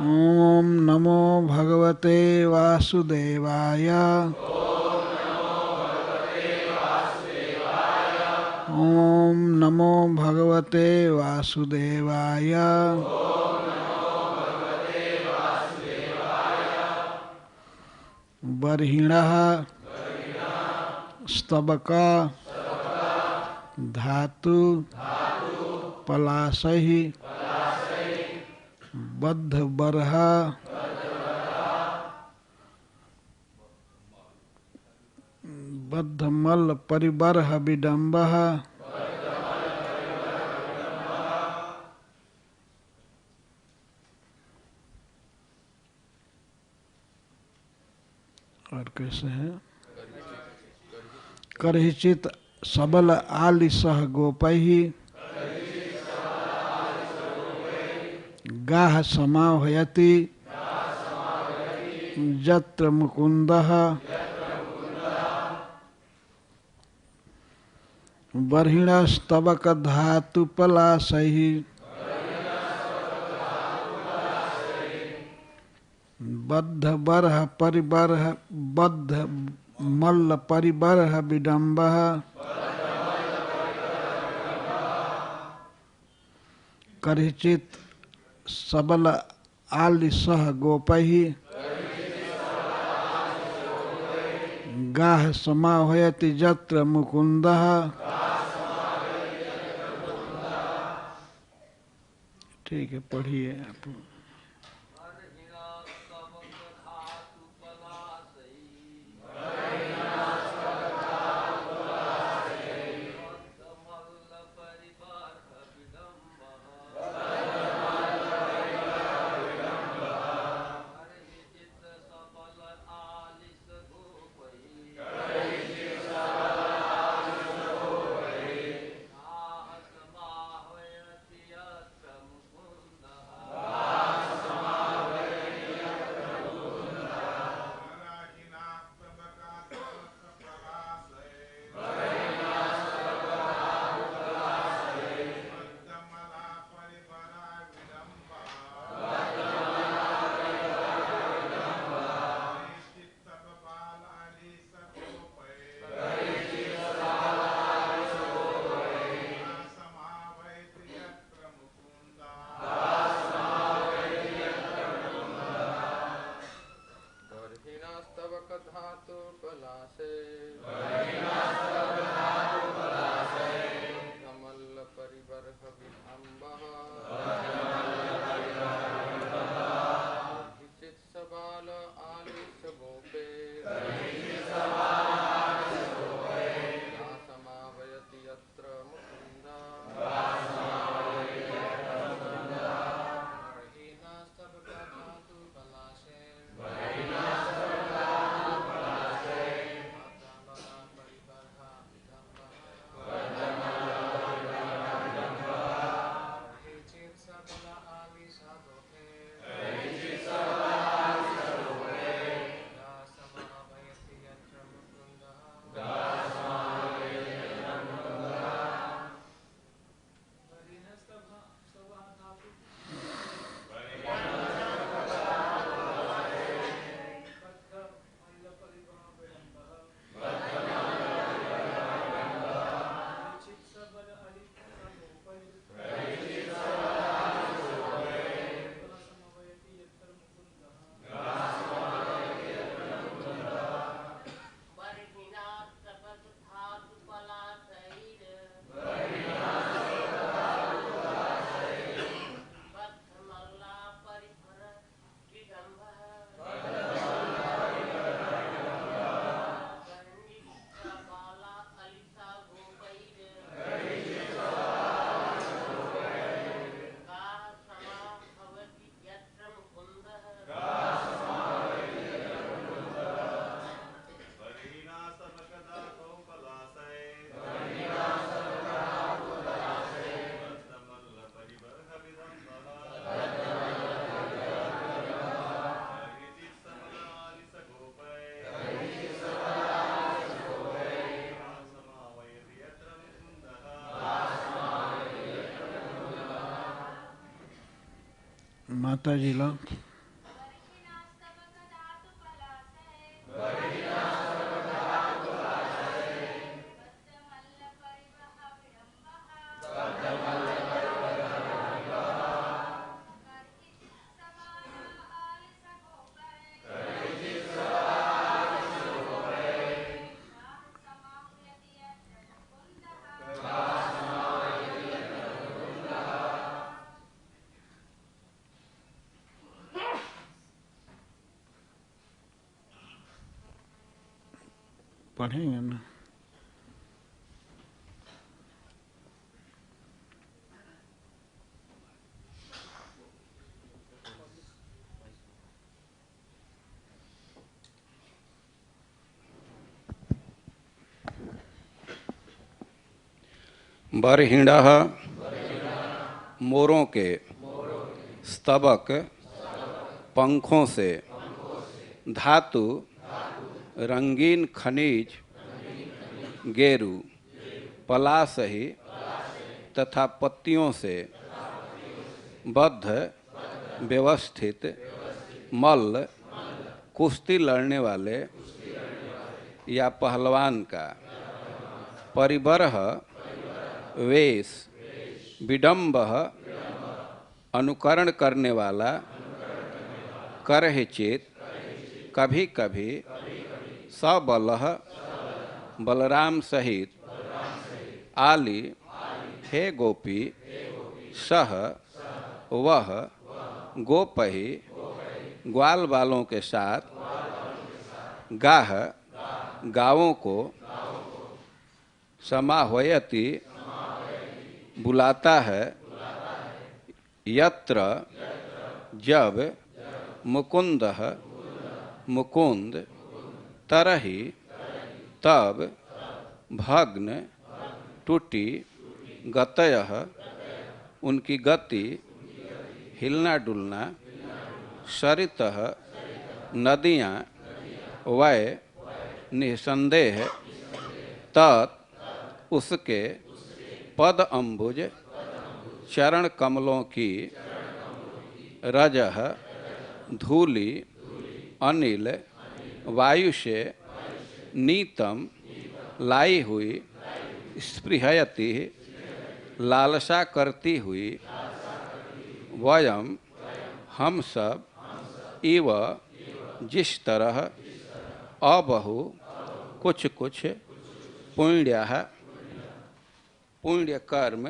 ओम नमो भगवते वासुदेवाय। ओम नमो भगवते वासुदेवाय। बर्हिणः स्तबक धातु पलाशैः बद्धबर्ह बद्धमल परिबर्ह विडम्बः और कैसे है? करहिचित सबल आलिसह गोपैः गाः समाह्वयति यत्र मुकुन्दः बर्हिणस्तबक धातु पलाशैः बद्ध बर्ह परिबर्ह बद्ध मल्ल परिबर्ह विडम्बः करहिचित सबल आलिसह गोपैः गाः समाह्वयति यत्र मुकुन्दः। ठीक है, पढ़िए आप। माता जी लोग पढ़ेंगे ना। बरहिणः मोरों के स्तबक पंखों से धातु रंगीन खनिज गेरु पलासही तथा पत्तियों से बद्ध व्यवस्थित मल्ल कुश्ती लड़ने वाले या पहलवान का परिबरह वेश विडम्बः अनुकरण करने वाला करहिचित कभी कभी सबलह बलराम सहित आली हे गोपी सह वह गोपहि ग्वाल वालों के साथ गाह गाँवों को समाह्वयति बुलाता है यत्र जब मुकुंदः मुकुंद तरहि तब भग्न टूटी गतयः उनकी गति हिलना डुलना सरितः नदियाँ वय निसंदेह तत् उसके पद अम्बुज चरण कमलों की रजह धूलि अनिल वायु से नीतम लाई हुई स्पृहयति लालसा करती हुई वयम हम सब इव जिस तरह अबहु कुछ कुछ पुण्य कर्म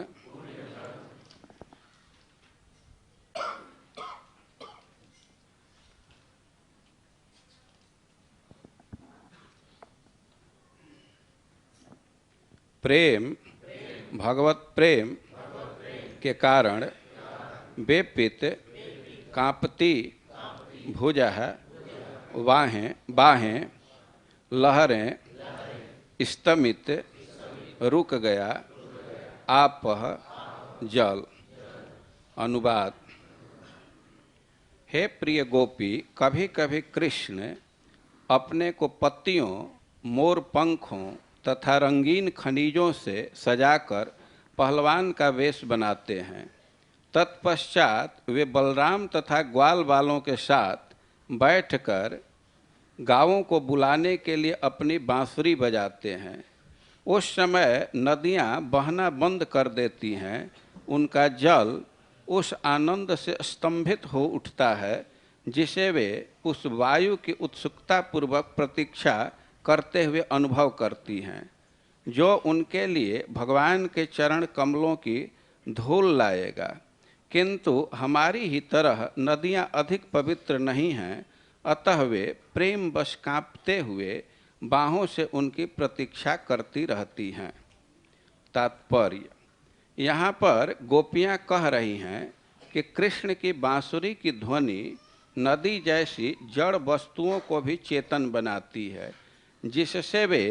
प्रेम भगवत प्रेम के कारण बेपित कांपती भुजः बाहें लहरें स्तमित रुक गया आपह जल। अनुवाद। हे प्रिय गोपी, कभी कभी कृष्ण अपने को पत्तियों मोर पंखों तथा रंगीन खनिजों से सजाकर पहलवान का वेश बनाते हैं। तत्पश्चात वे बलराम तथा ग्वाल वालों के साथ बैठकर गाँवों को बुलाने के लिए अपनी बांसुरी बजाते हैं। उस समय नदियाँ बहना बंद कर देती हैं। उनका जल उस आनंद से स्तंभित हो उठता है जिसे वे उस वायु की उत्सुकता पूर्वक प्रतीक्षा करते हुए अनुभव करती हैं, जो उनके लिए भगवान के चरण कमलों की धूल लाएगा। किंतु हमारी ही तरह नदियाँ अधिक पवित्र नहीं हैं, अतः वे प्रेम बश कांपते हुए बाहों से उनकी प्रतीक्षा करती रहती हैं। तात्पर्य। यहाँ पर गोपियाँ कह रही हैं कि कृष्ण की बांसुरी की ध्वनि नदी जैसी जड़ वस्तुओं को भी चेतन बनाती है, जिससे वे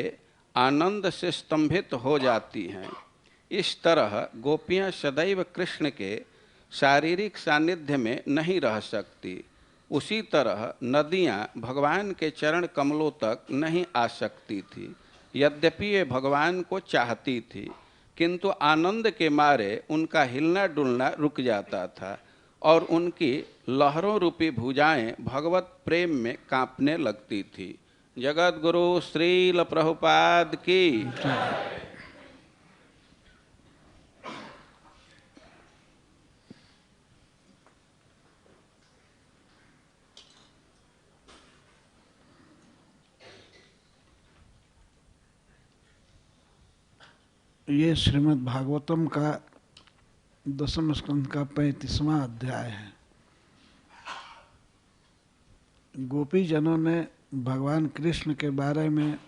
आनंद से स्तंभित हो जाती हैं। इस तरह गोपियाँ सदैव कृष्ण के शारीरिक सानिध्य में नहीं रह सकती। उसी तरह नदियाँ भगवान के चरण कमलों तक नहीं आ सकती थी। यद्यपि वे भगवान को चाहती थी, किंतु आनंद के मारे उनका हिलना डुलना रुक जाता था और उनकी लहरों रूपी भुजाएं भगवत प्रेम में कांपने लगती थी। जगत गुरु श्रील प्रभुपाद की। ये श्रीमद् भागवतम का 10वें स्कंद का 35वां अध्याय है। गोपी जनों ने भगवान कृष्ण के बारे में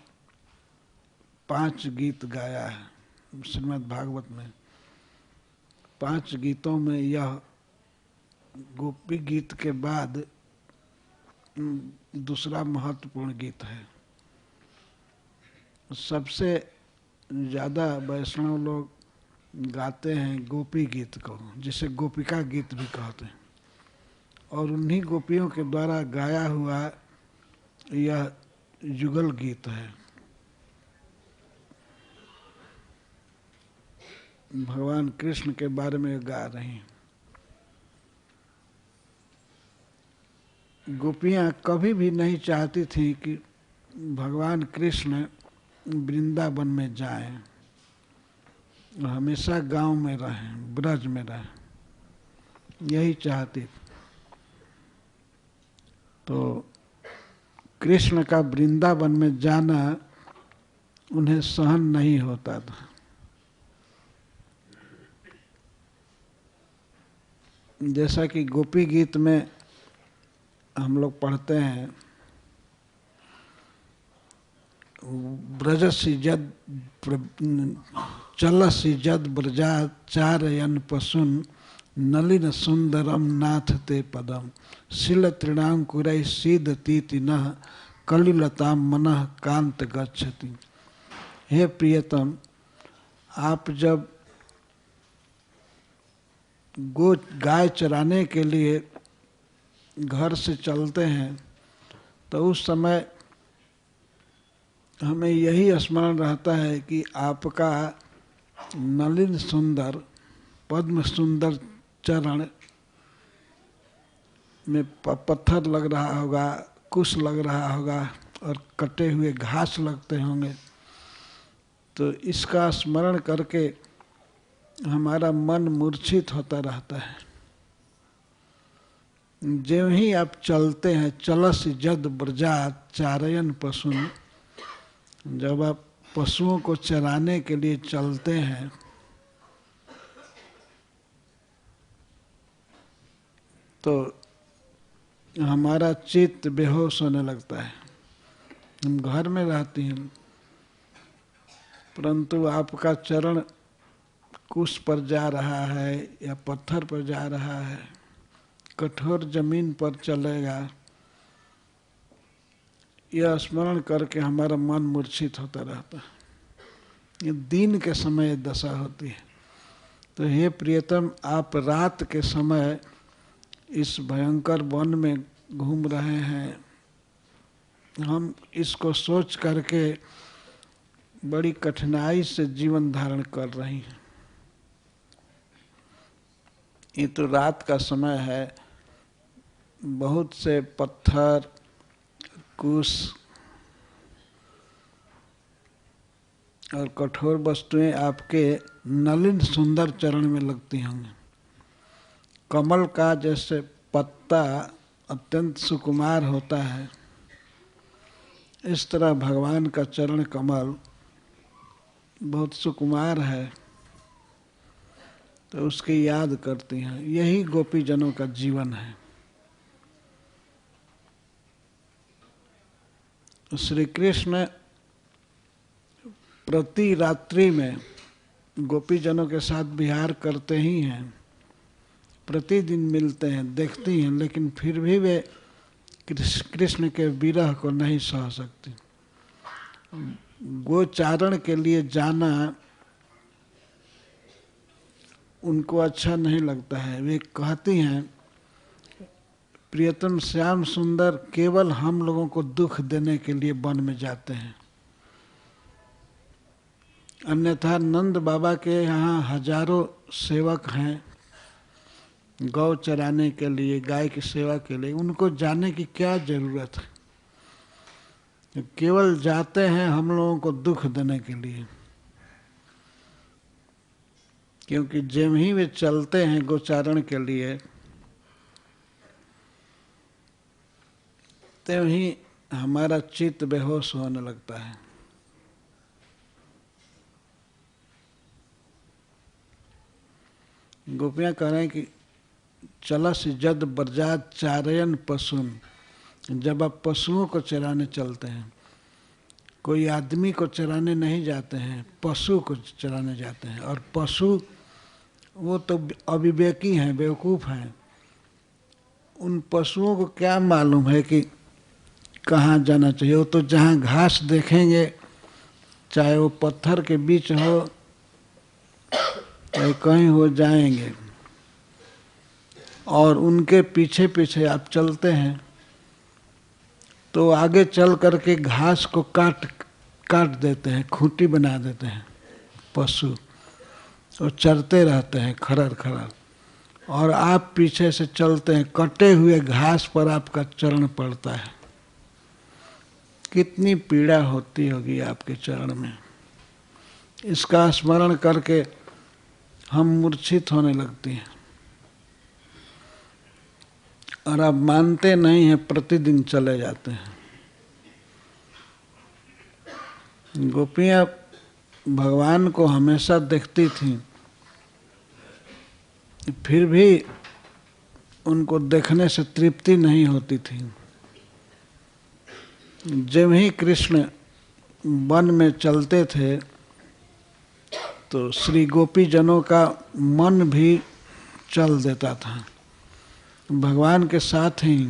5 गीत गाया है श्रीमद् भागवत में। 5 गीतों में यह गोपी गीत के बाद दूसरा महत्वपूर्ण गीत है। सबसे ज़्यादा वैष्णव लोग गाते हैं गोपी गीत को, जिसे गोपिका गीत भी कहते हैं, और उन्हीं गोपियों के द्वारा गाया हुआ यह युगल गीत है। भगवान कृष्ण के बारे में गा रही हैं। गोपियाँ कभी भी नहीं चाहती थी कि भगवान कृष्ण वृंदावन में जाएं, हमेशा गांव में रहें, ब्रज में रहें, यही चाहती थी। तो कृष्ण का वृंदावन में जाना उन्हें सहन नहीं होता था। जैसा कि गोपी गीत में हम लोग पढ़ते हैं, ब्रजसि जद चलसि जद ब्रजाचारयन् पशून् नलिन सुंदरम नाथ ते पदम शिल तृणांकुरैः सीदतीति नः कलिलतां मनः कांत गच्छति। हे प्रियतम, आप जब गाय चराने के लिए घर से चलते हैं तो उस समय हमें यही स्मरण रहता है कि आपका नलिन सुंदर पद्म सुंदर चरण में पत्थर लग रहा होगा, कुश लग रहा होगा और कटे हुए घास लगते होंगे। तो इसका स्मरण करके हमारा मन मूर्छित होता रहता है। ज्यों ही आप चलते हैं, चलस जद ब्रजात चारयन पशुन, जब आप पशुओं को चराने के लिए चलते हैं तो हमारा चित्त बेहोश होने लगता है। हम घर में रहती हैं परंतु आपका चरण कुश पर जा रहा है या पत्थर पर जा रहा है, कठोर जमीन पर चलेगा, यह स्मरण करके हमारा मन मूर्छित होता रहता है। ये दिन के समय दशा होती है। तो हे प्रियतम, आप रात के समय इस भयंकर वन में घूम रहे हैं। हम इसको सोच करके बड़ी कठिनाई से जीवन धारण कर रही हैं। ये तो रात का समय है, बहुत से पत्थर, कुश और कठोर वस्तुएं आपके नलिन सुंदर चरण में लगती होंगी। कमल का जैसे पत्ता अत्यंत सुकुमार होता है, इस तरह भगवान का चरण कमल बहुत सुकुमार है, तो उसकी याद करती हैं। यही गोपी जनों का जीवन है। श्री कृष्ण प्रति रात्रि में गोपी जनों के साथ विहार करते ही हैं, प्रतिदिन मिलते हैं, देखती हैं, लेकिन फिर भी वे कृष्ण के विरह को नहीं सह सकती। गोचारण के लिए जाना उनको अच्छा नहीं लगता है। वे कहती हैं, प्रियतम श्याम सुंदर केवल हम लोगों को दुख देने के लिए वन में जाते हैं, अन्यथा नंद बाबा के यहाँ हजारों सेवक हैं गौ चराने के लिए, गाय की सेवा के लिए, उनको जाने की क्या जरूरत है। केवल जाते हैं हम लोगों को दुख देने के लिए, क्योंकि जब ही वे चलते हैं गोचारण के लिए तब ही हमारा चित्त बेहोश होने लगता है। गोपियाँ कह रहे हैं कि चलस जद ब्रजात चारयन पशुन, जब आप पशुओं को चराने चलते हैं, कोई आदमी को चराने नहीं जाते हैं, पशु को चराने जाते हैं। और पशु वो तो अविवेकी हैं, बेवकूफ़ हैं। उन पशुओं को क्या मालूम है कि कहाँ जाना चाहिए। वो तो जहाँ घास देखेंगे, चाहे वो पत्थर के बीच हो चाहे कहीं हो, जाएंगे। और उनके पीछे पीछे आप चलते हैं तो आगे चल करके घास को काट देते हैं, खूंटी बना देते हैं पशु, और चरते रहते हैं खरर खरर। और आप पीछे से चलते हैं, कटे हुए घास पर आपका चरण पड़ता है। कितनी पीड़ा होती होगी आपके चरण में। इसका स्मरण करके हम मूर्छित होने लगती हैं। और आप मानते नहीं हैं, प्रतिदिन चले जाते हैं। गोपियाँ भगवान को हमेशा देखती थीं, फिर भी उनको देखने से तृप्ति नहीं होती थी। जब ही कृष्ण वन में चलते थे तो श्री गोपी जनों का मन भी चल देता था भगवान के साथ ही।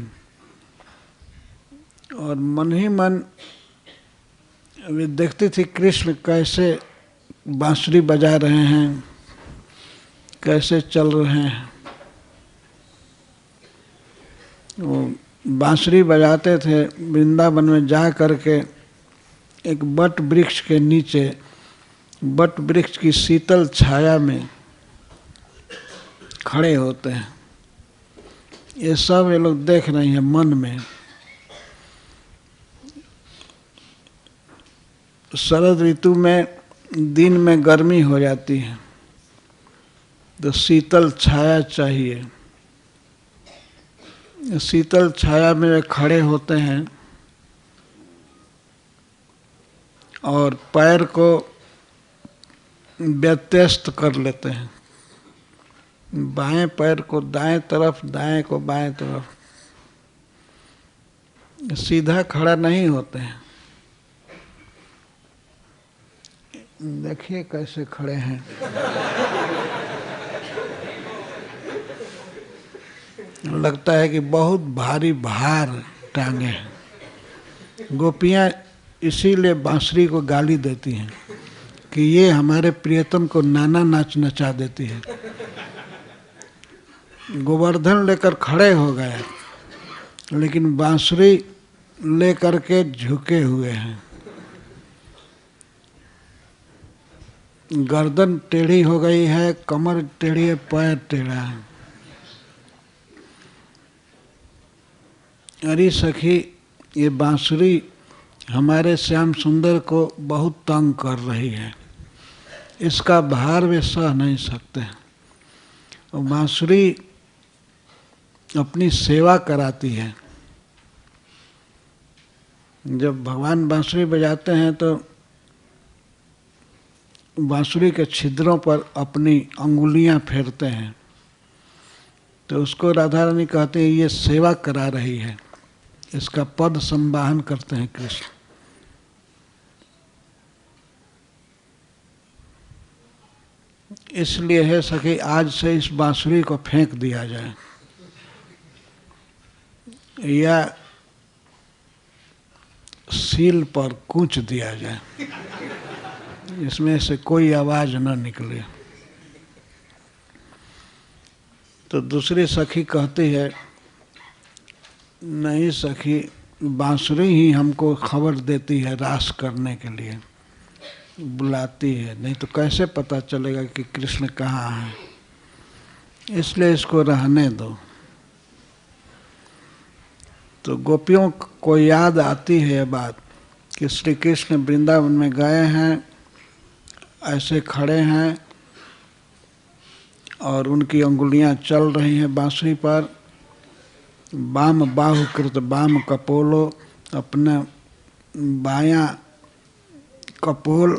और मन ही मन वे देखती थी कृष्ण कैसे बांसुरी बजा रहे हैं, कैसे चल रहे हैं। वो बांसुरी बजाते थे, वृंदावन में जा करके एक बट वृक्ष के नीचे, बट वृक्ष की शीतल छाया में खड़े होते हैं। ये सब ये लोग देख रहे हैं मन में। शरद ऋतु में दिन में गर्मी हो जाती है तो शीतल छाया चाहिए। शीतल छाया में वे खड़े होते हैं और पैर को व्यत्यस्त कर लेते हैं, बाएं पैर को दाएं तरफ, दाएं को बाएं तरफ। सीधा खड़ा नहीं होते हैं। देखिए कैसे खड़े हैं। लगता है कि बहुत भारी भार टांगे हैं। गोपियाँ इसीलिए बांसुरी को गाली देती हैं कि ये हमारे प्रियतम को नाना नाच नचा देती है। गोवर्धन लेकर खड़े हो गए लेकिन बांसुरी लेकर के झुके हुए हैं। गर्दन टेढ़ी हो गई है, कमर टेढ़ी है, पैर टेढ़ा है। अरे सखी, ये बांसुरी हमारे श्याम सुंदर को बहुत तंग कर रही है, इसका भार वे सह नहीं सकते। और बांसुरी अपनी सेवा कराती है। जब भगवान बांसुरी बजाते हैं तो बांसुरी के छिद्रों पर अपनी अंगुलियां फेरते हैं, तो उसको राधा रानी कहते हैं ये सेवा करा रही है, इसका पद संवाहन करते हैं कृष्ण। इसलिए है सखी, आज से इस बांसुरी को फेंक दिया जाए या सील पर कूच दिया जाए, इसमें से कोई आवाज न निकले। तो दूसरी सखी कहती है, नहीं सखी, बांसुरी ही हमको खबर देती है रास करने के लिए, बुलाती है, नहीं तो कैसे पता चलेगा कि कृष्ण कहाँ है। इसलिए इसको रहने दो। तो गोपियों को याद आती है यह बात कि श्री कृष्ण वृंदावन में गए हैं, ऐसे खड़े हैं और उनकी अंगुलियां चल रही हैं बांसुरी पर। वाम बाहुकृत वाम कपोलो, अपना बायां कपोल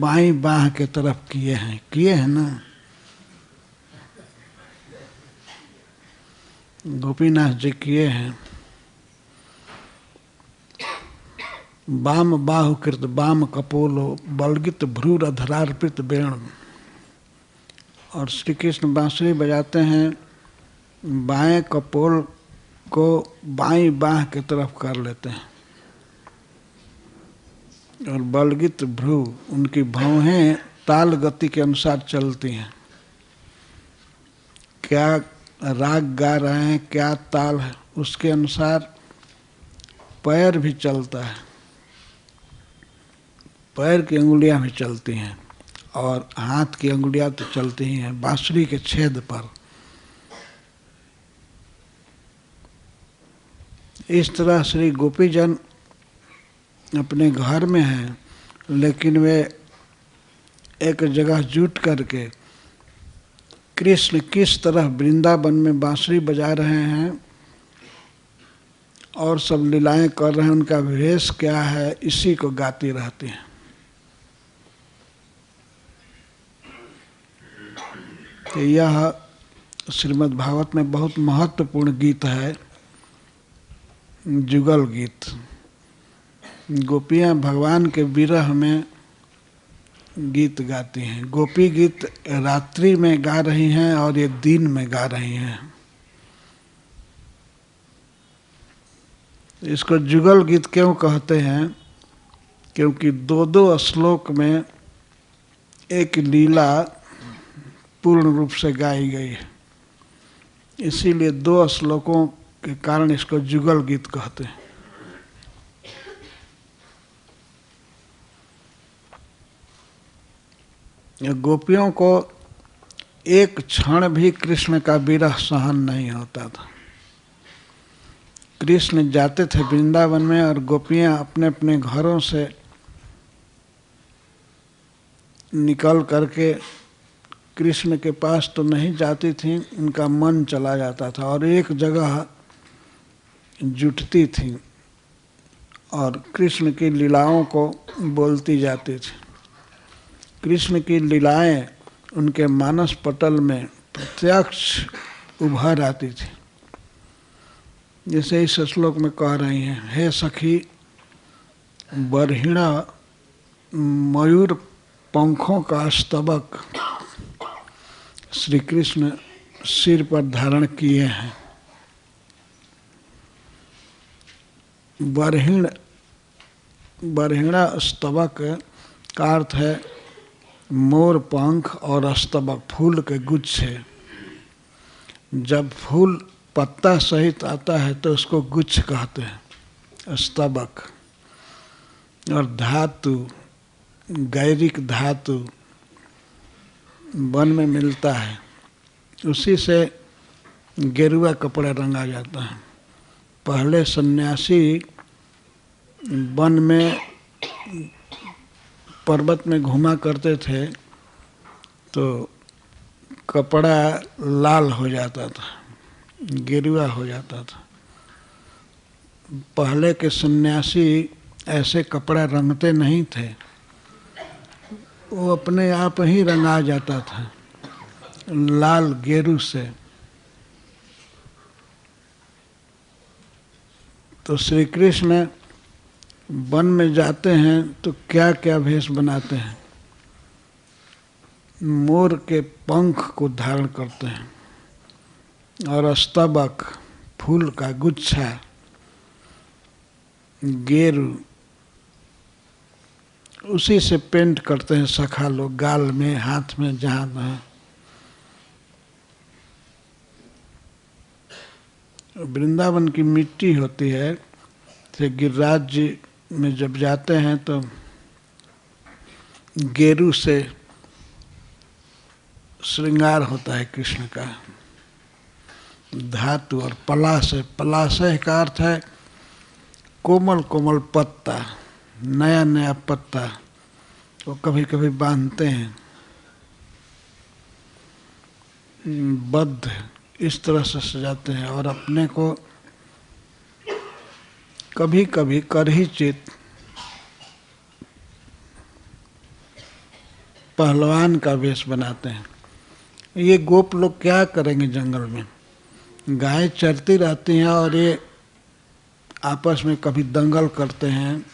बाईं बाह के तरफ किए हैं ना। गोपीनाथ जी किए हैं। वाम बाहुकृत वाम कपोलो बलगित भ्रूर अधरार्पित वेण। और श्री कृष्ण बांसुरी बजाते हैं, बाएं कपोल को बाईं बाह की तरफ कर लेते हैं और बलगित भ्रू, उनकी भौहें ताल गति के अनुसार चलती हैं। क्या राग गा रहे हैं, क्या ताल है, उसके अनुसार पैर भी चलता है, पैर की अंगुलियां भी चलती हैं और हाथ की अंगुलियां तो चलती ही हैं बांसुरी के छेद पर। इस तरह श्री गोपीजन अपने घर में हैं, लेकिन वे एक जगह जुट करके कृष्ण किस तरह वृंदावन में बांसुरी बजा रहे हैं और सब लीलाएं कर रहे हैं, उनका वेश क्या है, इसी को गाती रहती हैं। तो यह श्रीमद् भागवत में बहुत महत्वपूर्ण गीत है, जुगल गीत। गोपियाँ भगवान के विरह में गीत गाती हैं। गोपी गीत रात्रि में गा रही हैं और ये दिन में गा रही हैं। इसको जुगल गीत क्यों कहते हैं? क्योंकि दो दो श्लोक में एक लीला पूर्ण रूप से गाई गई है, इसीलिए दो श्लोकों के कारण इसको जुगल गीत कहते हैं। गोपियों को एक क्षण भी कृष्ण का विरह सहन नहीं होता था। कृष्ण जाते थे वृंदावन में और गोपियां अपने अपने घरों से निकल करके कृष्ण के पास तो नहीं जाती थी, उनका मन चला जाता था और एक जगह जुटती थी और कृष्ण की लीलाओं को बोलती जाती थी। कृष्ण की लीलाएं उनके मानस पटल में प्रत्यक्ष उभर आती थी। जैसे इस श्लोक में कह रही हैं, हे सखी बरहिणा मयूर पंखों का स्तबक श्री कृष्ण सिर पर धारण किए हैं। बरहिणा स्तबक का अर्थ है मोर पंख और स्तबक, फूल के गुच्छे। जब फूल पत्ता सहित आता है तो उसको गुच्छ कहते हैं, स्तबक। और धातु, गैरिक धातु वन में मिलता है, उसी से गेरुआ कपड़ा रंगा जाता है। पहले सन्यासी वन में पर्वत में घूमा करते थे तो कपड़ा लाल हो जाता था, गेरुआ हो जाता था। पहले के सन्यासी ऐसे कपड़ा रंगते नहीं थे, वो अपने आप ही रंगा जाता था लाल गेरू से। तो श्री कृष्ण वन में जाते हैं तो क्या क्या भेष बनाते हैं? मोर के पंख को धारण करते हैं और स्तबक, फूल का गुच्छा, गेरू, उसी से पेंट करते हैं सखा लोग, गाल में, हाथ में, जहाँ तहाँ। वृंदावन की मिट्टी होती है, तो गिरिराज जी में जब जाते हैं तो गेरू से श्रृंगार होता है कृष्ण का। धातु और पलाशय, पलाशय का अर्थ है कोमल कोमल पत्ता, नया नया पत्ता, वो कभी कभी बांधते हैं बद्ध, इस तरह से सजाते हैं। और अपने को कभी कभी करही चित पहलवान का वेश बनाते हैं। ये गोप लोग क्या करेंगे जंगल में? गाय चरती रहती हैं और ये आपस में कभी दंगल करते हैं,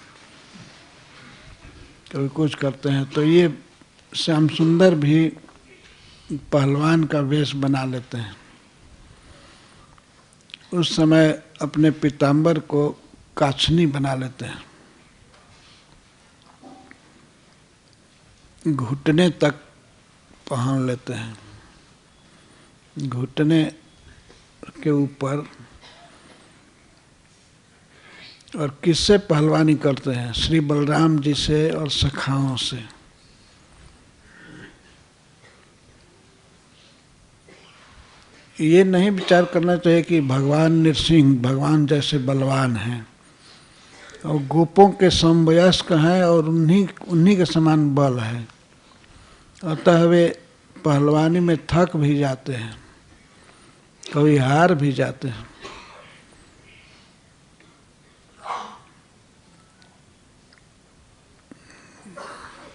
कभी कुछ करते हैं। तो ये श्याम सुंदर भी पहलवान का वेश बना लेते हैं। उस समय अपने पीताम्बर को काछनी बना लेते हैं, घुटने तक पहन लेते हैं। घुटने के ऊपर, और किससे पहलवानी करते हैं? श्री बलराम जी से और सखाओं से। ये नहीं विचार करना चाहिए कि भगवान नृसिंह भगवान जैसे बलवान हैं और गोपों के समवयस्क हैं और उन्हीं के समान बल है, अतः वे पहलवानी में थक भी जाते हैं, कभी हार भी जाते हैं।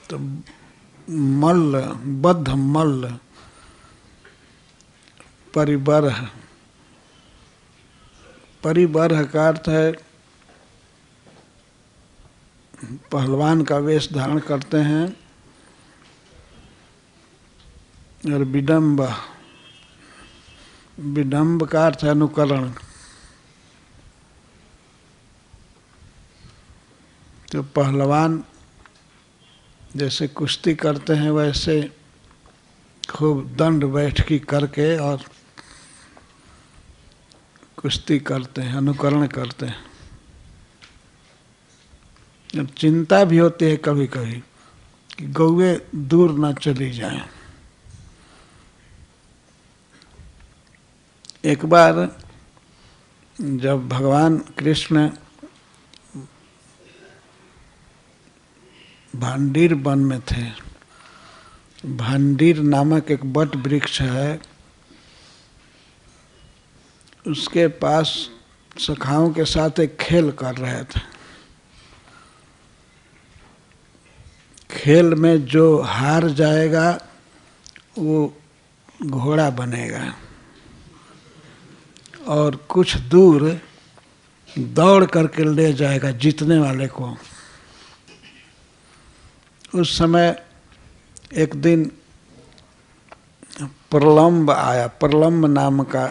तो मल्ल, बद्ध मल्ल, परिबर्ह, परिबर्ह का अर्थ है पहलवान का वेश धारण करते हैं। और विडम्ब, विडम्ब का अर्थ है अनुकरण। तो पहलवान जैसे कुश्ती करते हैं वैसे खूब दंड बैठकी करके और कुश्ती करते हैं, अनुकरण करते हैं। अब चिंता भी होती है कभी कभी कि गौएं दूर न चली जाएं। एक बार जब भगवान कृष्ण भांडीर वन में थे, भांडीर नामक एक बट वृक्ष है, उसके पास सखाओं के साथ एक खेल कर रहे थे। खेल में जो हार जाएगा वो घोड़ा बनेगा और कुछ दूर दौड़ करके ले जाएगा जीतने वाले को। उस समय एक दिन प्रलम्ब आया, प्रलम्ब नाम का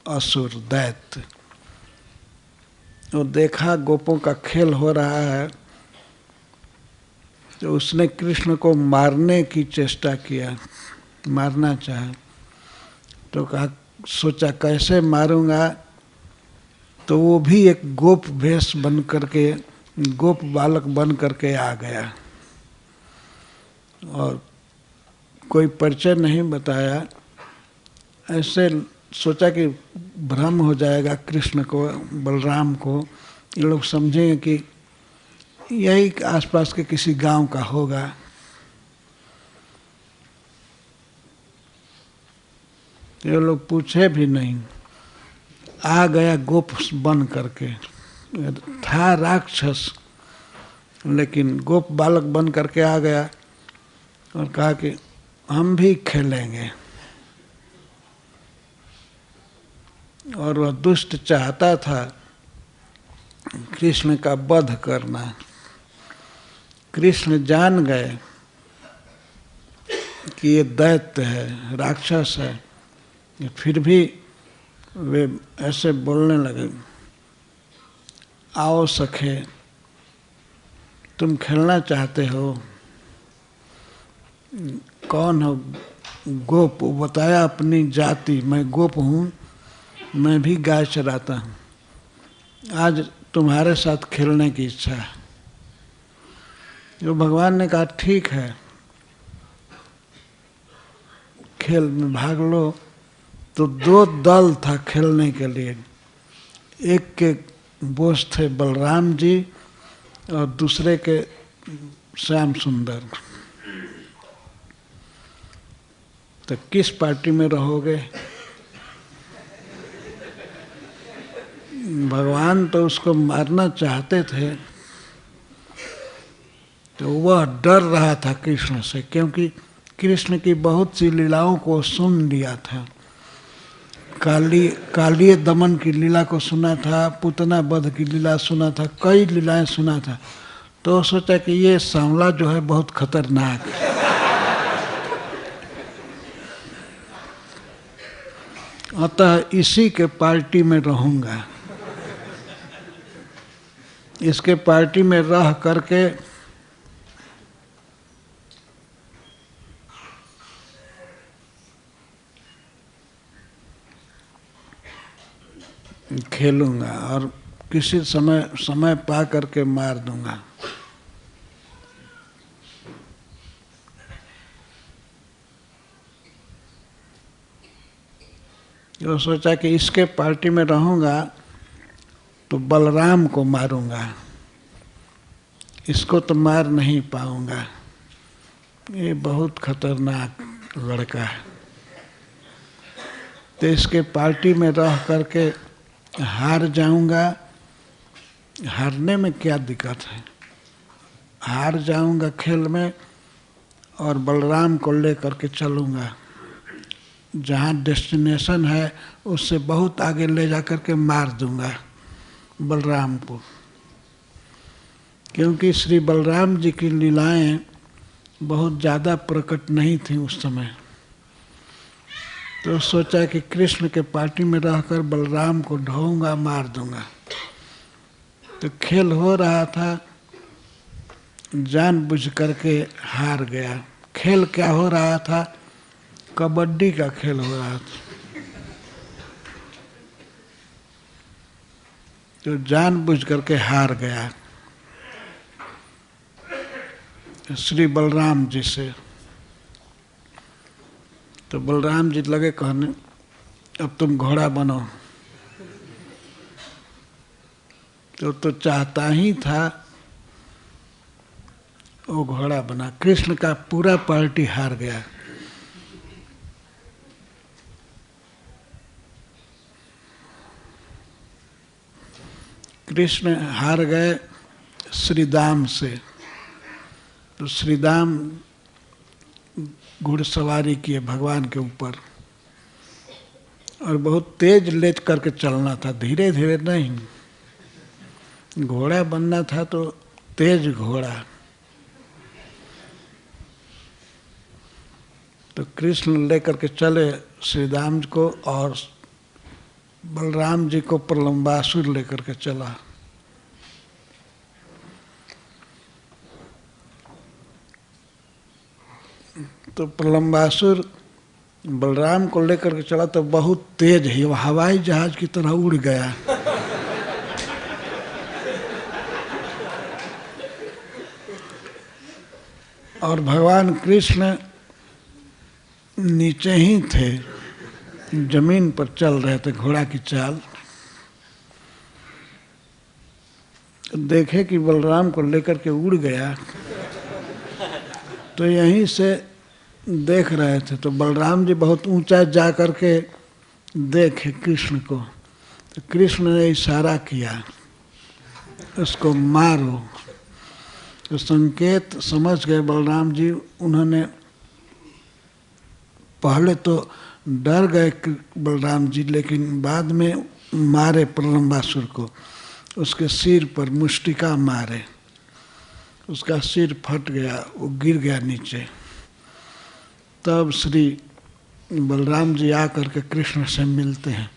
असुर दैत्य। वो देखा गोपों का खेल हो रहा है तो उसने कृष्ण को मारने की चेष्टा किया, मारना चाहा। तो कहा, सोचा कैसे मारूंगा, तो वो भी एक गोप भेष बन करके, गोप बालक बन करके आ गया और कोई परिचय नहीं बताया। ऐसे सोचा कि भ्रम हो जाएगा कृष्ण को, बलराम को, ये लोग समझेंगे कि यही आसपास के किसी गांव का होगा। ये लोग पूछे भी नहीं, आ गया गोप बन करके। था राक्षस लेकिन गोप बालक बन करके आ गया और कहा कि हम भी खेलेंगे। और वह दुष्ट चाहता था कृष्ण का वध करना। कृष्ण जान गए कि ये दैत्य है, राक्षस है, फिर भी वे ऐसे बोलने लगे, आओ सखे, तुम खेलना चाहते हो? कौन हो? गोप। बताया अपनी जाति, मैं गोप हूँ, मैं भी गाय चराता हूँ, आज तुम्हारे साथ खेलने की इच्छा है। तो भगवान ने कहा ठीक है, खेल में भाग लो। तो दो दल था खेलने के लिए, एक के बोस थे बलराम जी और दूसरे के श्याम सुंदर। तो किस पार्टी में रहोगे? भगवान तो उसको मारना चाहते थे, तो वह डर रहा था कृष्ण से, क्योंकि कृष्ण की बहुत सी लीलाओं को सुन लिया था। कालिय दमन की लीला को सुना था, पुतना वध की लीला सुना था, कई लीलाएं सुना था। तो सोचा कि ये सांवला जो है बहुत खतरनाक है, अतः इसी के पार्टी में रहूंगा। इसके पार्टी में रह करके खेलूंगा और किसी समय पा करके मार दूंगा। तो सोचा कि इसके पार्टी में रहूंगा तो बलराम को मारूंगा, इसको तो मार नहीं पाऊंगा, ये बहुत खतरनाक लड़का है। तो इसके पार्टी में रह करके हार जाऊंगा, हारने में क्या दिक्कत है, हार जाऊंगा खेल में और बलराम को लेकर के चलूंगा, जहाँ डेस्टिनेशन है उससे बहुत आगे ले जा कर के मार दूंगा बलराम को। क्योंकि श्री बलराम जी की लीलाएं बहुत ज़्यादा प्रकट नहीं थी उस समय, तो सोचा कि कृष्ण के पार्टी में रहकर बलराम को ढोऊंगा, मार दूंगा। तो खेल हो रहा था, जानबूझ करके हार गया। खेल क्या हो रहा था? कबड्डी का खेल हो रहा था। तो जानबूझ करके हार गया श्री बलराम जी से। तो बलराम जी लगे कहने, अब तुम घोड़ा बनो। तो चाहता ही था वो घोड़ा बना। कृष्ण का पूरा पार्टी हार गया। कृष्ण हार गए श्रीदाम से। तो श्रीदाम घुड़सवारी किए भगवान के ऊपर और बहुत तेज लेट करके चलना था, धीरे धीरे नहीं। घोड़ा बनना था तो तेज घोड़ा। तो कृष्ण लेकर के चले श्रीराम को और बलराम जी को प्रलंबासुर लेकर के चला। तो प्रलंबासुर बलराम को लेकर के चला तो बहुत तेज है, वो हवाई जहाज की तरह उड़ गया। और भगवान कृष्ण नीचे ही थे, जमीन पर चल रहे थे घोड़ा की चाल। देखे कि बलराम को लेकर के उड़ गया, तो यहीं से देख रहे थे। तो बलराम जी बहुत ऊंचा जा कर के देखे कृष्ण को। तो कृष्ण ने इशारा किया, उसको मारो। तो संकेत समझ गए बलराम जी। उन्होंने पहले तो डर गए बलराम जी, लेकिन बाद में मारे प्रलंबासुर को। उसके सिर पर मुष्टिका मारे, उसका सिर फट गया, वो गिर गया नीचे। तब श्री बलराम जी आकर के कृष्ण से मिलते हैं।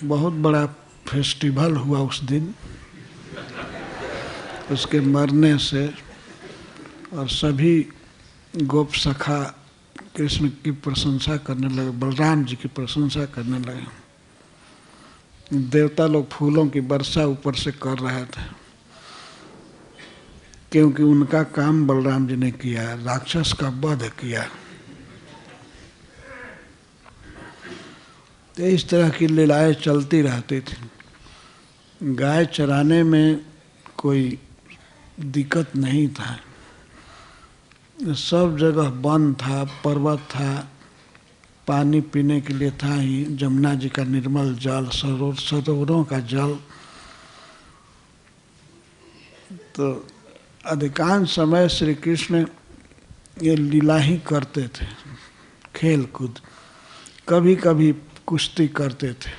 बहुत बड़ा फेस्टिवल हुआ उस दिन उसके मरने से, और सभी गोप सखा कृष्ण की प्रशंसा करने लगे, बलराम जी की प्रशंसा करने लगे। देवता लोग फूलों की वर्षा ऊपर से कर रहे थे, क्योंकि उनका काम बलराम जी ने किया, राक्षस का वध किया। तो इस तरह की लीलाएं चलती रहती थी। गाय चराने में कोई दिक्कत नहीं था, सब जगह वन था, पर्वत था, पानी पीने के लिए था ही, जमुना जी का निर्मल जल, सरोवरों का जल। तो अधिकांश समय श्री कृष्ण ये लीला ही करते थे, खेल कूद। कभी कभी कुश्ती करते थे।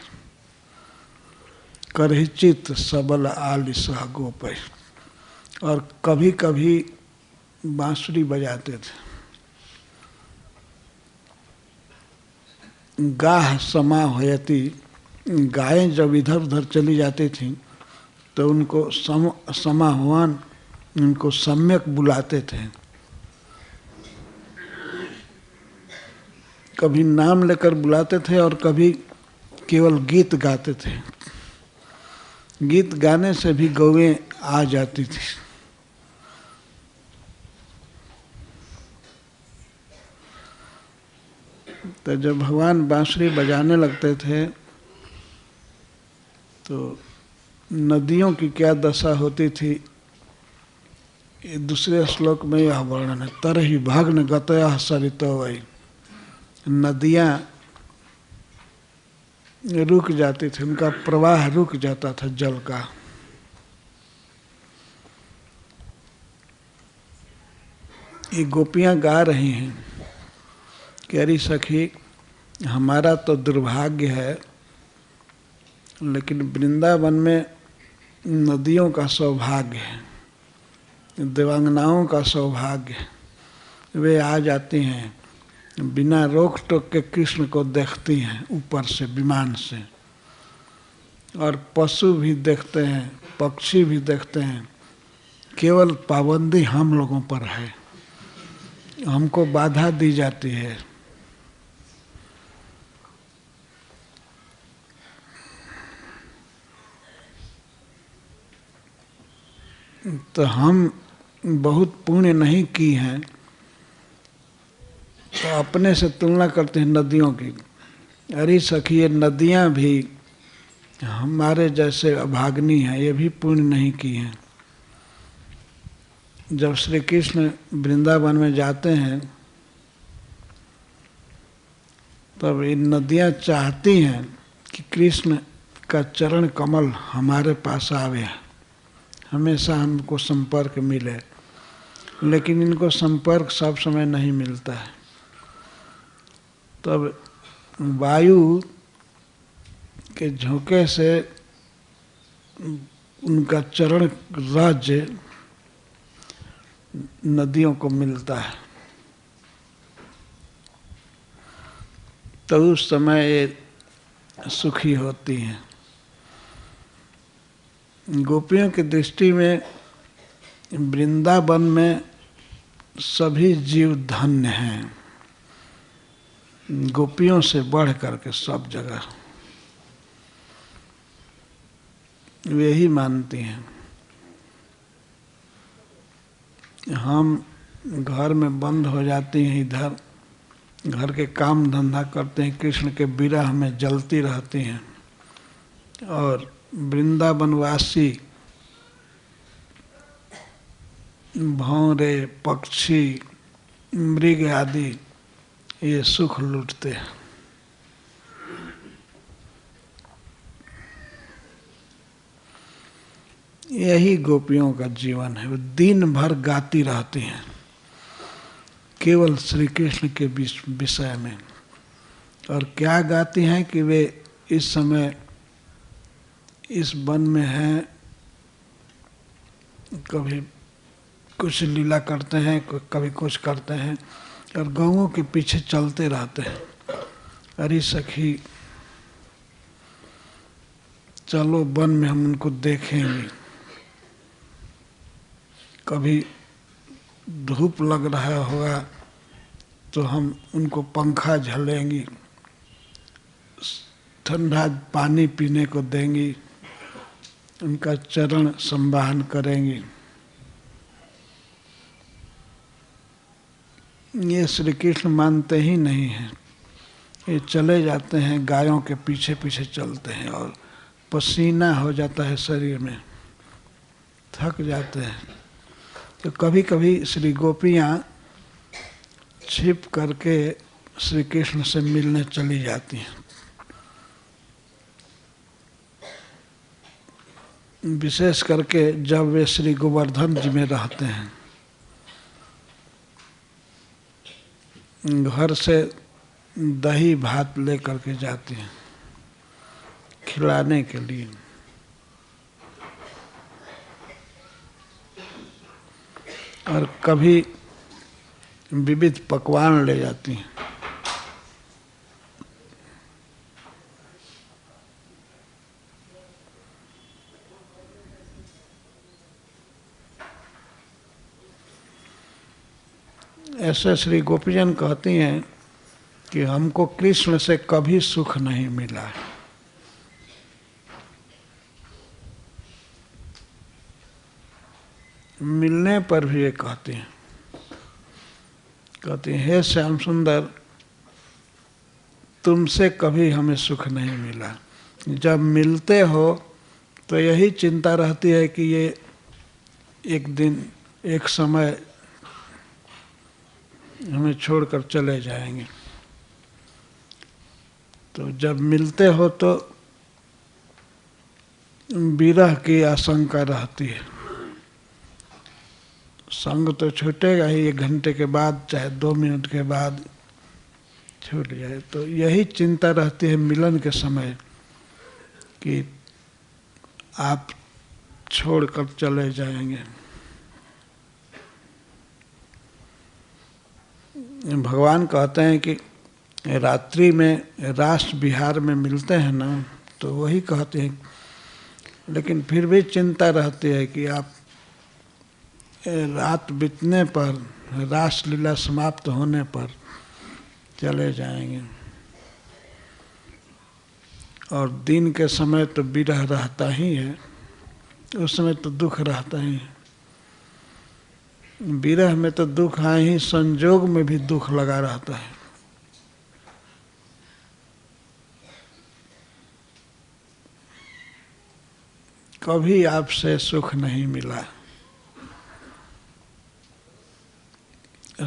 करहिचित सबल आलिस गोपै। और कभी कभी बांसुरी बजाते थे। गाह समा होयती, गायें जब इधर उधर चली जाती थीं तो उनको समाहवान, उनको सम्यक बुलाते थे। कभी नाम लेकर बुलाते थे और कभी केवल गीत गाते थे। गीत गाने से भी गौएं आ जाती थी। तो जब भगवान बांसुरी बजाने लगते थे तो नदियों की क्या दशा होती थी, ये दूसरे श्लोक में यह वर्णन है। तरहि भग्न गतयः सरितवै, नदियाँ रुक जाती थी, उनका प्रवाह रुक जाता था जल का। ये गोपियाँ गा रही हैं कि अरे सखी, हमारा तो दुर्भाग्य है, लेकिन वृंदावन में नदियों का सौभाग्य है, देवांगनाओं का सौभाग्य है। वे आ जाती हैं, बिना रोक टोक के कृष्ण को देखती हैं ऊपर से, विमान से, और पशु भी देखते हैं, पक्षी भी देखते हैं। केवल पाबंदी हम लोगों पर है, हमको बाधा दी जाती है। तो हम बहुत पुण्य नहीं की हैं, तो अपने से तुलना करते हैं नदियों की। अरे सखी, ये नदियाँ भी हमारे जैसे अभाग्नी हैं, ये भी पुण्य नहीं की हैं। जब श्री कृष्ण वृंदावन में जाते हैं तब ये नदियाँ चाहती हैं कि कृष्ण का चरण कमल हमारे पास आवे, हमेशा हमको संपर्क मिले, लेकिन इनको संपर्क सब समय नहीं मिलता है। तब वायु के झोंके से उनका चरण राज्य नदियों को मिलता है, तो उस समय ये सुखी होती हैं। गोपियों की दृष्टि में वृंदावन में सभी जीव धन्य हैं, गोपियों से बढ़ करके सब जगह वे ही मानती हैं। हम घर में बंद हो जाती हैं, इधर घर के काम धंधा करते हैं, कृष्ण के विरह में जलती रहती हैं, और वृंदावनवासी भौरे, पक्षी, मृग आदि ये सुख लूटते हैं। यही गोपियों का जीवन है। वो दिन भर गाती रहती हैं केवल श्री कृष्ण के विषय में। और क्या गाती हैं कि वे इस समय इस वन में हैं, कभी कुछ लीला करते हैं, कभी कुछ करते हैं, और गौओं के पीछे चलते रहते हैं। अरे सखी, चलो वन में हम उनको देखेंगे। कभी धूप लग रहा होगा तो हम उनको पंखा झलेंगी, ठंडा पानी पीने को देंगी, उनका चरण संवाहन करेंगी। ये श्री कृष्ण मानते ही नहीं हैं। ये चले जाते हैं, गायों के पीछे पीछे चलते हैं, और पसीना हो जाता है शरीर में, थक जाते हैं। तो कभी कभी श्री गोपियाँ छिप करके श्री कृष्ण से मिलने चली जाती हैं। विशेष करके जब वे श्री गोवर्धन जी में रहते हैं, घर से दही भात ले करके जाती हैं खिलाने के लिए। और कभी विविध पकवान ले जाती हैं। ऐसे श्री गोपीजन कहती हैं कि हमको कृष्ण से कभी सुख नहीं मिला। मिलने पर भी ये कहते हैं हे श्याम सुंदर, तुमसे कभी हमें सुख नहीं मिला। जब मिलते हो तो यही चिंता रहती है कि ये एक दिन एक समय हमें छोड़कर चले जाएंगे। तो जब मिलते हो तो विरह की आशंका रहती है। संग तो छूटेगा ही, 1 घंटे के बाद चाहे 2 मिनट के बाद छूट जाए। तो यही चिंता रहती है मिलन के समय कि आप छोड़कर चले जाएंगे। भगवान कहते हैं कि रात्रि में रास विहार में मिलते हैं ना, तो वही कहते हैं, लेकिन फिर भी चिंता रहती है कि आप रात बीतने पर, रास लीला समाप्त होने पर चले जाएंगे। और दिन के समय तो विरह रहता ही है, उस समय तो दुख रहता ही है। विरह में तो दुख है ही, संजोग में भी दुख लगा रहता है। कभी आपसे सुख नहीं मिला।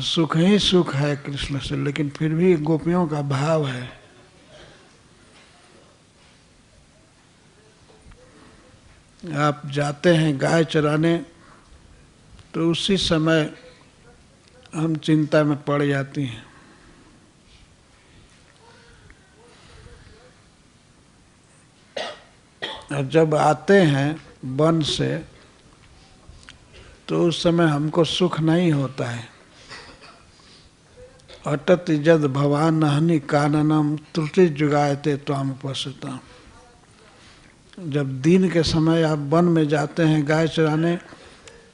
सुख ही सुख है कृष्ण से, लेकिन फिर भी गोपियों का भाव है। आप जाते हैं गाय चराने तो उसी समय हम चिंता में पड़ जाती हैं। और जब आते हैं वन से तो उस समय हमको सुख नहीं होता है। अटत जद भवान नहनि काननम त्रुटि जुगायते त्वाम उपस्थिता। जब दिन के समय आप वन में जाते हैं गाय चराने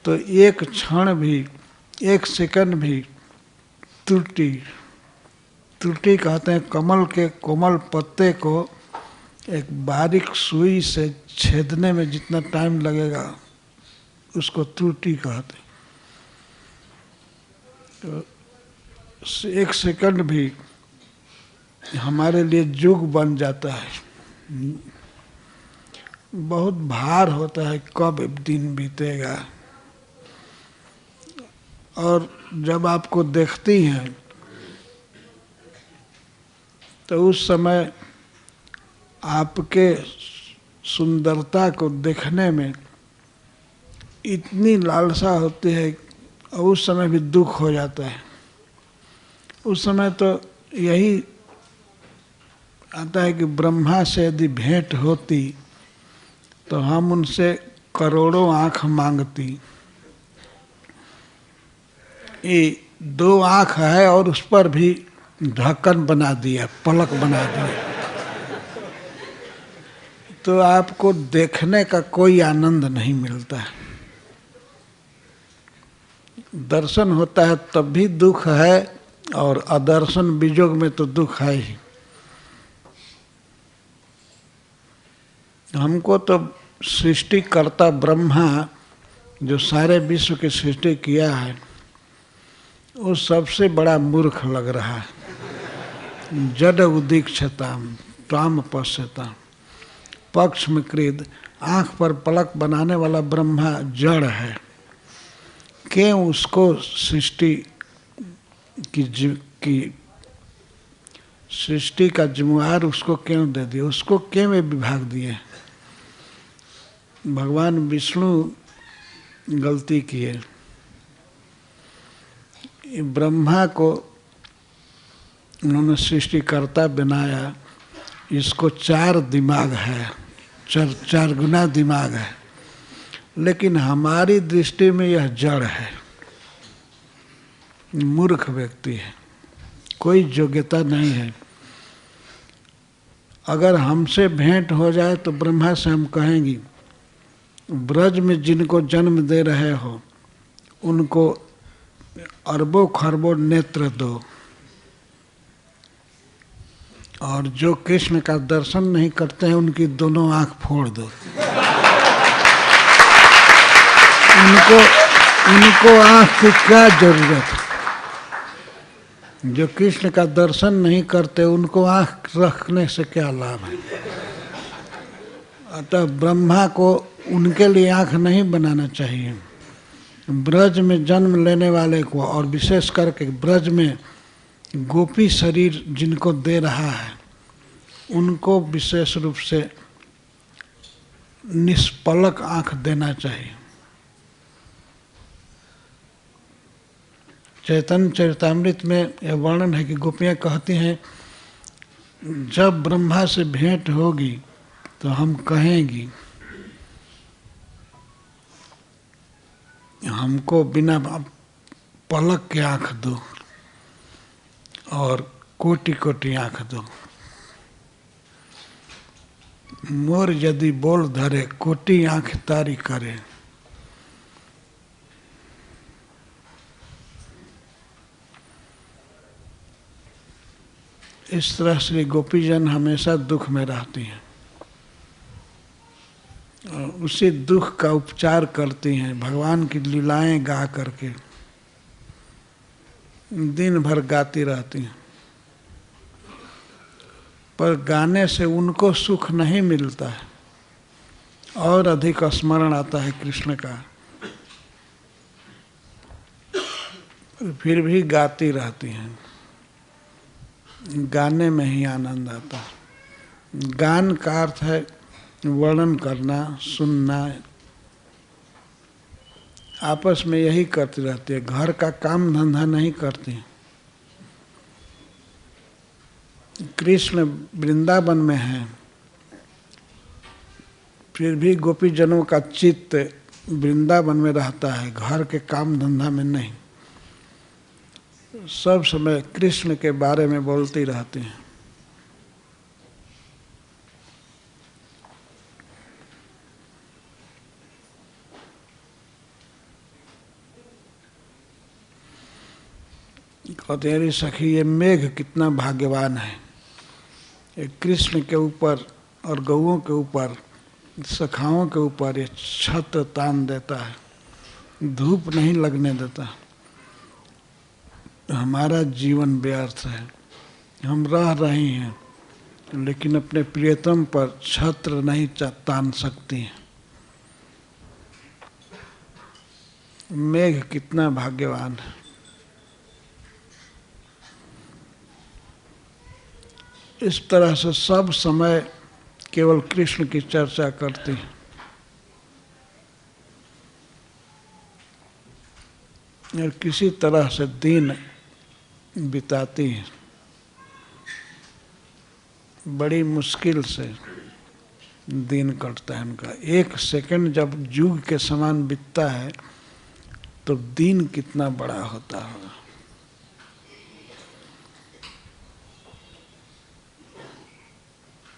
तो एक क्षण भी, 1 सेकंड भी त्रुटि कहते हैं कमल के कोमल पत्ते को एक बारीक सुई से छेदने में जितना टाइम लगेगा उसको त्रुटि कहते हैं। तो 1 सेकंड भी हमारे लिए जुग बन जाता है। बहुत भार होता है कब दिन बीतेगा। और जब आपको देखती हैं तो उस समय आपके सुंदरता को देखने में इतनी लालसा होती है और उस समय भी दुख हो जाता है। उस समय तो यही आता है कि ब्रह्मा से यदि भेंट होती तो हम उनसे करोड़ों आँख मांगती। ये 2 आँख है और उस पर भी ढक्कन बना दिया, पलक बना दिया, तो आपको देखने का कोई आनंद नहीं मिलता है। दर्शन होता है तब भी दुख है और अदर्शन विजोग में तो दुख है ही। हमको तो सृष्टिकर्ता ब्रह्मा जो सारे विश्व की सृष्टि किया है वो सबसे बड़ा मूर्ख लग रहा है। जड उदीक्षताम त्वाम पश्यताम पक्ष में कृद, आँख पर पलक बनाने वाला ब्रह्मा जड़ है। क्यों उसको सृष्टि सृष्टि का जिम्मेवार उसको क्यों दे दिया, उसको क्यों विभाग दिए। भगवान विष्णु गलती किए। ब्रह्मा को उन्होंने सृष्टिकर्ता बनाया, इसको 4 दिमाग है, 4 गुना दिमाग है, लेकिन हमारी दृष्टि में यह जड़ है। मूर्ख व्यक्ति है, कोई योग्यता नहीं है। अगर हमसे भेंट हो जाए तो ब्रह्मा से हम कहेंगी, ब्रज में जिनको जन्म दे रहे हो उनको अरबों खरबों नेत्र दो, और जो कृष्ण का दर्शन नहीं करते हैं उनकी दोनों आंख फोड़ दो। उनको आंख की क्या जरूरत है? जो कृष्ण का दर्शन नहीं करते उनको आंख रखने से क्या लाभ है? अतः ब्रह्मा को उनके लिए आंख नहीं बनाना चाहिए। ब्रज में जन्म लेने वाले को, और विशेष करके ब्रज में गोपी शरीर जिनको दे रहा है उनको विशेष रूप से निष्पलक आंख देना चाहिए। चैतन्य चरितामृत में यह वर्णन है कि गोपियाँ कहती हैं, जब ब्रह्मा से भेंट होगी तो हम कहेंगी हमको बिना पलक के आंख दो और कोटि कोटि आंख दो। मोर यदि बोल धरे कोटि आंख तारी करे। इस तरह से गोपीजन हमेशा दुख में रहती हैं और उसी दुख का उपचार करती हैं भगवान की लीलाएं गा करके, दिन भर गाती रहती हैं। पर गाने से उनको सुख नहीं मिलता है, और अधिक स्मरण आता है कृष्ण का, फिर भी गाती रहती हैं। गाने में ही आनंद आता है। गान का अर्थ है वर्णन करना, सुनना। आपस में यही करती रहती है, घर का काम धंधा नहीं करती। कृष्ण वृंदावन में है, फिर भी गोपीजनों का चित्त वृंदावन में रहता है, घर के काम धंधा में नहीं। सब समय कृष्ण के बारे में बोलती रहती हैं। कहते हैं सखी ये मेघ कितना भाग्यवान है, ये कृष्ण के ऊपर और गौओं के ऊपर, सखाओं के ऊपर ये छत्र तान देता है, धूप नहीं लगने देता। हमारा जीवन व्यर्थ है, हम रह रहे हैं लेकिन अपने प्रियतम पर छत्र नहीं तान सकती हैं। मेघ कितना भाग्यवान है। इस तरह से सब समय केवल कृष्ण की चर्चा करती है और किसी तरह से दिन बिताती है। बड़ी मुश्किल से दिन कटता है उनका। एक सेकंड जब युग के समान बीतता है तो दिन कितना बड़ा होता होगा।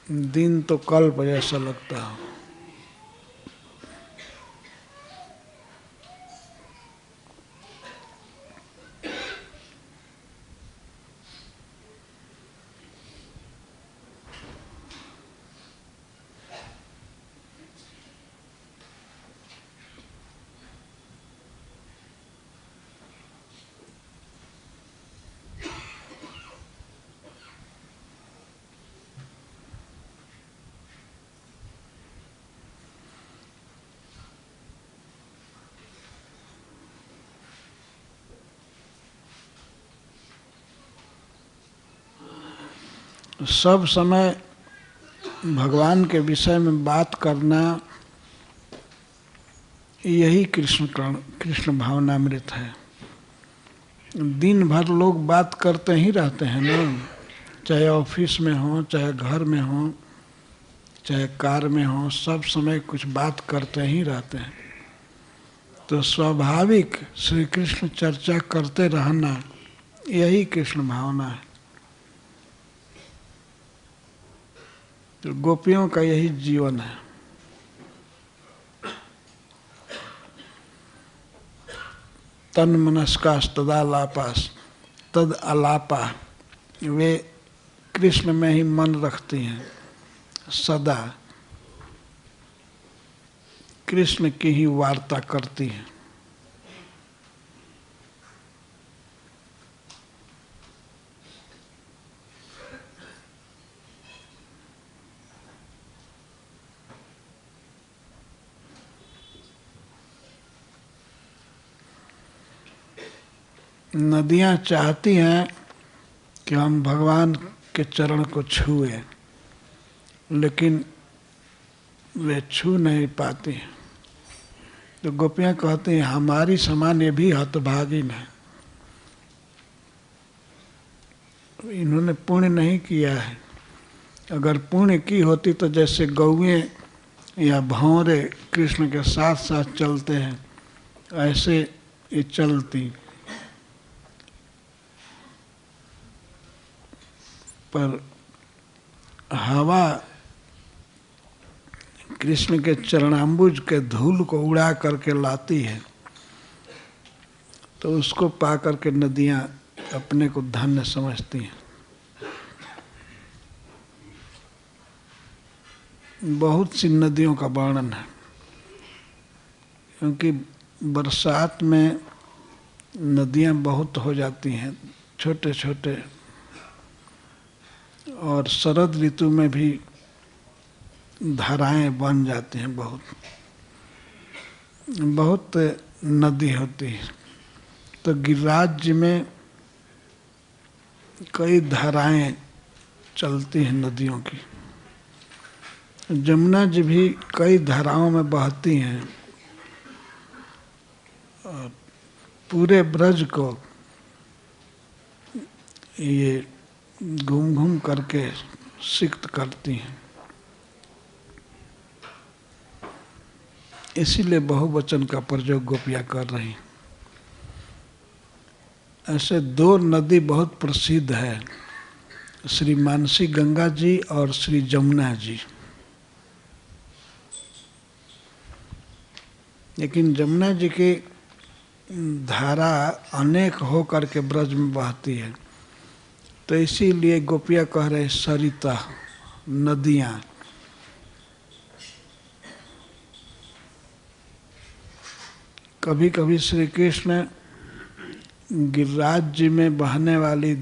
दिन तो कल्प जैसा लगता है। सब समय भगवान के विषय में बात करना यही कृष्ण भावनामृत है। दिन भर लोग बात करते ही रहते हैं ना, चाहे ऑफिस में हो, चाहे घर में हो, चाहे कार में हो, सब समय कुछ बात करते ही रहते हैं। तो स्वाभाविक श्री कृष्ण चर्चा करते रहना यही कृष्ण भावना है। तो गोपियों का यही जीवन है। तन मनस्कास तदालापास तद अलापा, वे कृष्ण में ही मन रखती हैं, सदा कृष्ण की ही वार्ता करती हैं। नदियाँ चाहती हैं कि हम भगवान के चरण को छुए, लेकिन वे छू नहीं पाती। तो गोपियाँ कहती हैं हमारी समान ये भी हतभागिन है, इन्होंने पुण्य नहीं किया है। अगर पुण्य की होती तो जैसे गौएं या भौरे कृष्ण के साथ साथ चलते हैं, ऐसे ये चलती। पर हवा कृष्ण के चरणाम्बुज के धूल को उड़ा करके लाती है, तो उसको पा करके नदियाँ अपने को धन्य समझती हैं। बहुत सी नदियों का वर्णन है, क्योंकि बरसात में नदियाँ बहुत हो जाती हैं छोटे छोटे, और शरद ऋतु में भी धाराएं बन जाती हैं। बहुत नदी होती है। तो गिरिराज जी में कई धाराएं चलती हैं नदियों की। जमुना जी भी कई धाराओं में बहती हैं और पूरे ब्रज को ये घूम घूम करके सिक्त करती हैं। इसीलिए बहुवचन का प्रयोग गोपियाँ कर रही हैं। ऐसे दो नदी बहुत प्रसिद्ध है, श्री मानसी गंगा जी और श्री जमुना जी। लेकिन जमुना जी की धारा अनेक हो करके ब्रज में बहती है, तो इसीलिए गोपियाँ कह रहे सरिता, नदियाँ। कभी कभी श्री कृष्ण गिरिराज जी में बहने वाली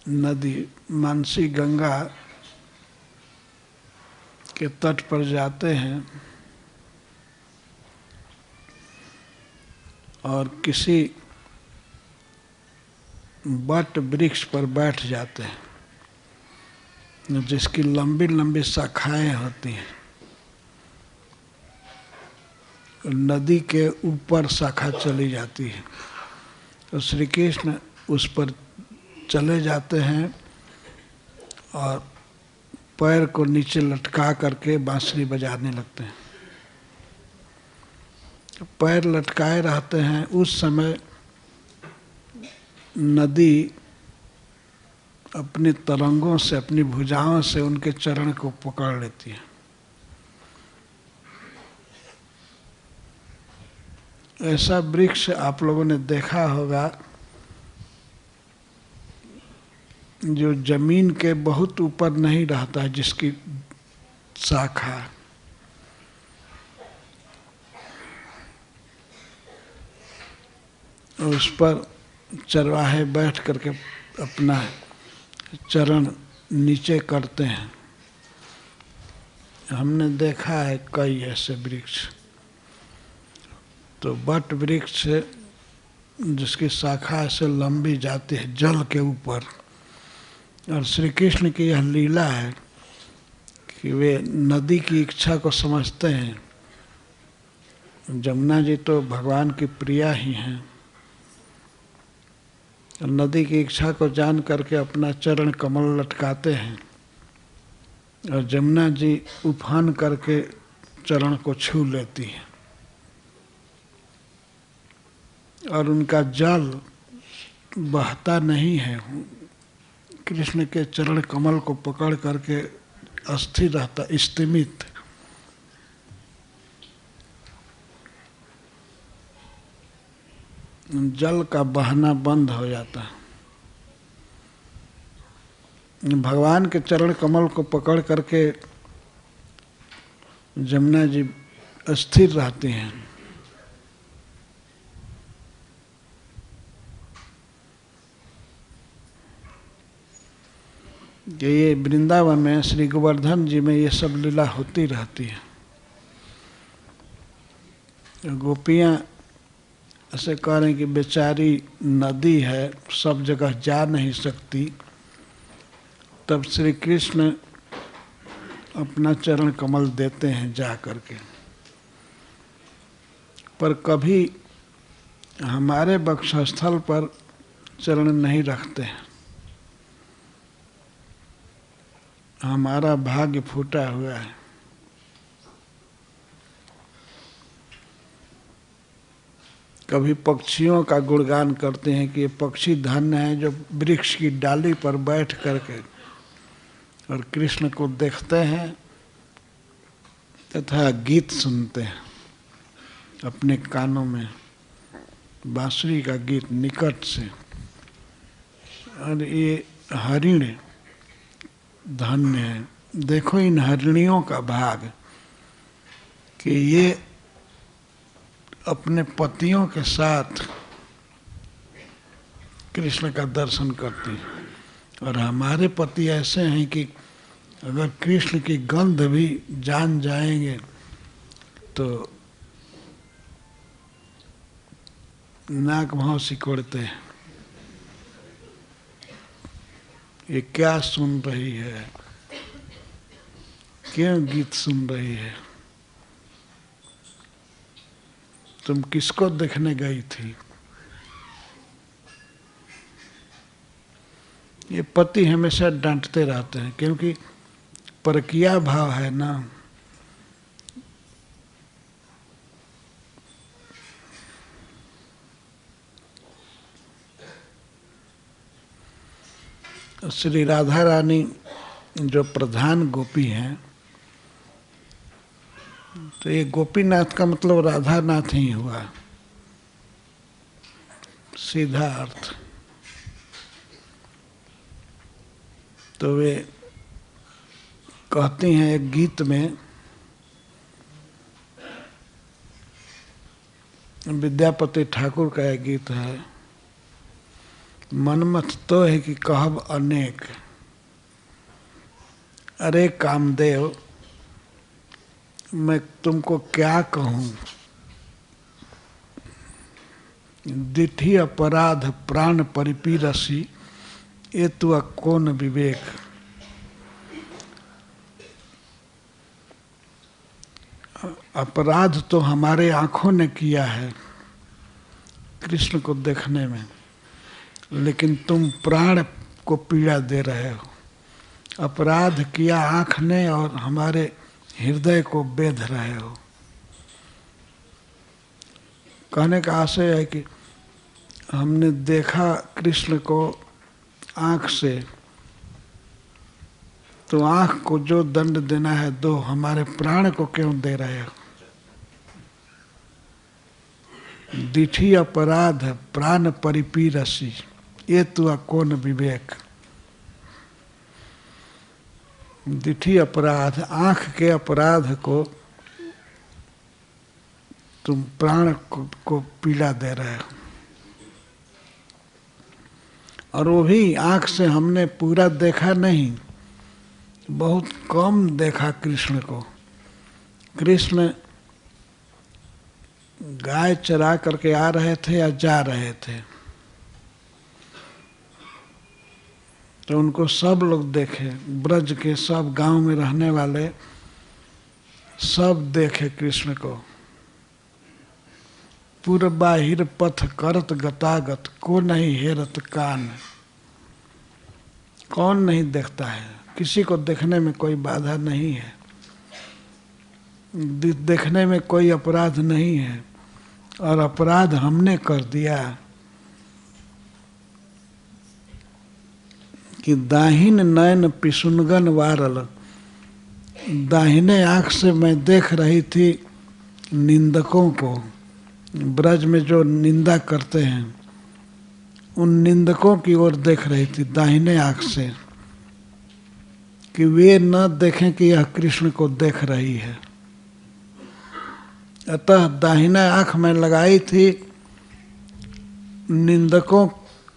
नदी मानसी गंगा के तट पर जाते हैं और किसी वट वृक्ष पर बैठ जाते हैं, जिसकी लंबी लंबी शाखाएं होती हैं। नदी के ऊपर शाखा चली जाती है, तो श्री कृष्ण उस पर चले जाते हैं और पैर को नीचे लटका करके बांसुरी बजाने लगते हैं। पैर लटकाए रहते हैं, उस समय नदी अपनी तरंगों से, अपनी भुजाओं से उनके चरण को पकड़ लेती है। ऐसा वृक्ष आप लोगों ने देखा होगा जो जमीन के बहुत ऊपर नहीं रहता है, जिसकी शाखा उस पर चरवाहे बैठ करके अपना चरण नीचे करते हैं। हमने देखा है कई ऐसे वृक्ष। तो वट वृक्ष जिसकी शाखा ऐसे लंबी जाती है जल के ऊपर, और श्री कृष्ण की यह लीला है कि वे नदी की इच्छा को समझते हैं। जमुना जी तो भगवान की प्रिया ही हैं, नदी की इच्छा को जान करके अपना चरण कमल लटकाते हैं और जमुना जी उफान करके चरण को छू लेती है। और उनका जल बहता नहीं है, कृष्ण के चरण कमल को पकड़ करके अस्थिर रहता, स्तिमित। जल का बहना बंद हो जाता है। भगवान के चरण कमल को पकड़ करके जमुना जी अस्थिर रहते हैं। ये वृंदावन में श्री गोवर्धन जी में ये सब लीला होती रहती है। गोपियाँ ऐसे कह रहे हैं कि बेचारी नदी है, सब जगह जा नहीं सकती, तब श्री कृष्ण अपना चरण कमल देते हैं जा करके। पर कभी हमारे वक्षस्थल पर चरण नहीं रखते हैं। हमारा भाग्य फूटा हुआ है। कभी पक्षियों का गुणगान करते हैं कि ये पक्षी धन्य है जो वृक्ष की डाली पर बैठ करके और कृष्ण को देखते हैं तथा गीत सुनते हैं अपने कानों में, बांसुरी का गीत निकट से। और ये हरिण धन्य है। देखो इन हरिणियों का भाग कि ये अपने पतियों के साथ कृष्ण का दर्शन करती हैं। और हमारे पति ऐसे हैं कि अगर कृष्ण की गंध भी जान जाएंगे तो नाक भाव सिकोड़ते हैं। ये क्या सुन रही है, क्यों गीत सुन रही है, तुम किसको देखने गई थी। ये पति हमेशा डांटते रहते हैं क्योंकि परकिया भाव है ना। श्री राधा रानी जो प्रधान गोपी हैं, तो ये गोपीनाथ का मतलब राधा नाथ ही हुआ, सीधा अर्थ। तो वे कहती हैं एक गीत में, विद्यापति ठाकुर का एक गीत है, मनमथ तो है कि कहब अनेक, अरे कामदेव मैं तुमको क्या कहूँ, दिठी अपराध प्राण परिपीरसी, ये तू कौन विवेक। अपराध तो हमारे आँखों ने किया है कृष्ण को देखने में, लेकिन तुम प्राण को पीड़ा दे रहे हो। अपराध किया आँख ने और हमारे हृदय को बेध रहे हो। कहने का आशय है कि हमने देखा कृष्ण को आँख से, तो आँख को जो दंड देना है दो, हमारे प्राण को क्यों दे रहे हो। दिठी अपराध प्राण परिपीरसी, ये तू कौन विवेक। दिठी अपराध, आँख के अपराध को तुम प्राण को पीड़ा दे रहे हो। और वो भी आँख से हमने पूरा देखा नहीं, बहुत कम देखा कृष्ण को। कृष्ण गाय चरा करके आ रहे थे या जा रहे थे, तो उनको सब लोग देखे, ब्रज के सब गांव में रहने वाले सब देखे कृष्ण को। पूर्व बाहिर पथ करत गतागत, को नहीं हेरत कान। कौन नहीं देखता है, किसी को देखने में कोई बाधा नहीं है, देखने में कोई अपराध नहीं है। और अपराध हमने कर दिया कि दाहिन नयन पिसुनगन वारल, दाहिने आँख से मैं देख रही थी निंदकों को, ब्रज में जो निंदा करते हैं उन निंदकों की ओर देख रही थी दाहिने आँख से, कि वे न देखें कि यह कृष्ण को देख रही है। अतः दाहिना आँख में लगाई थी निंदकों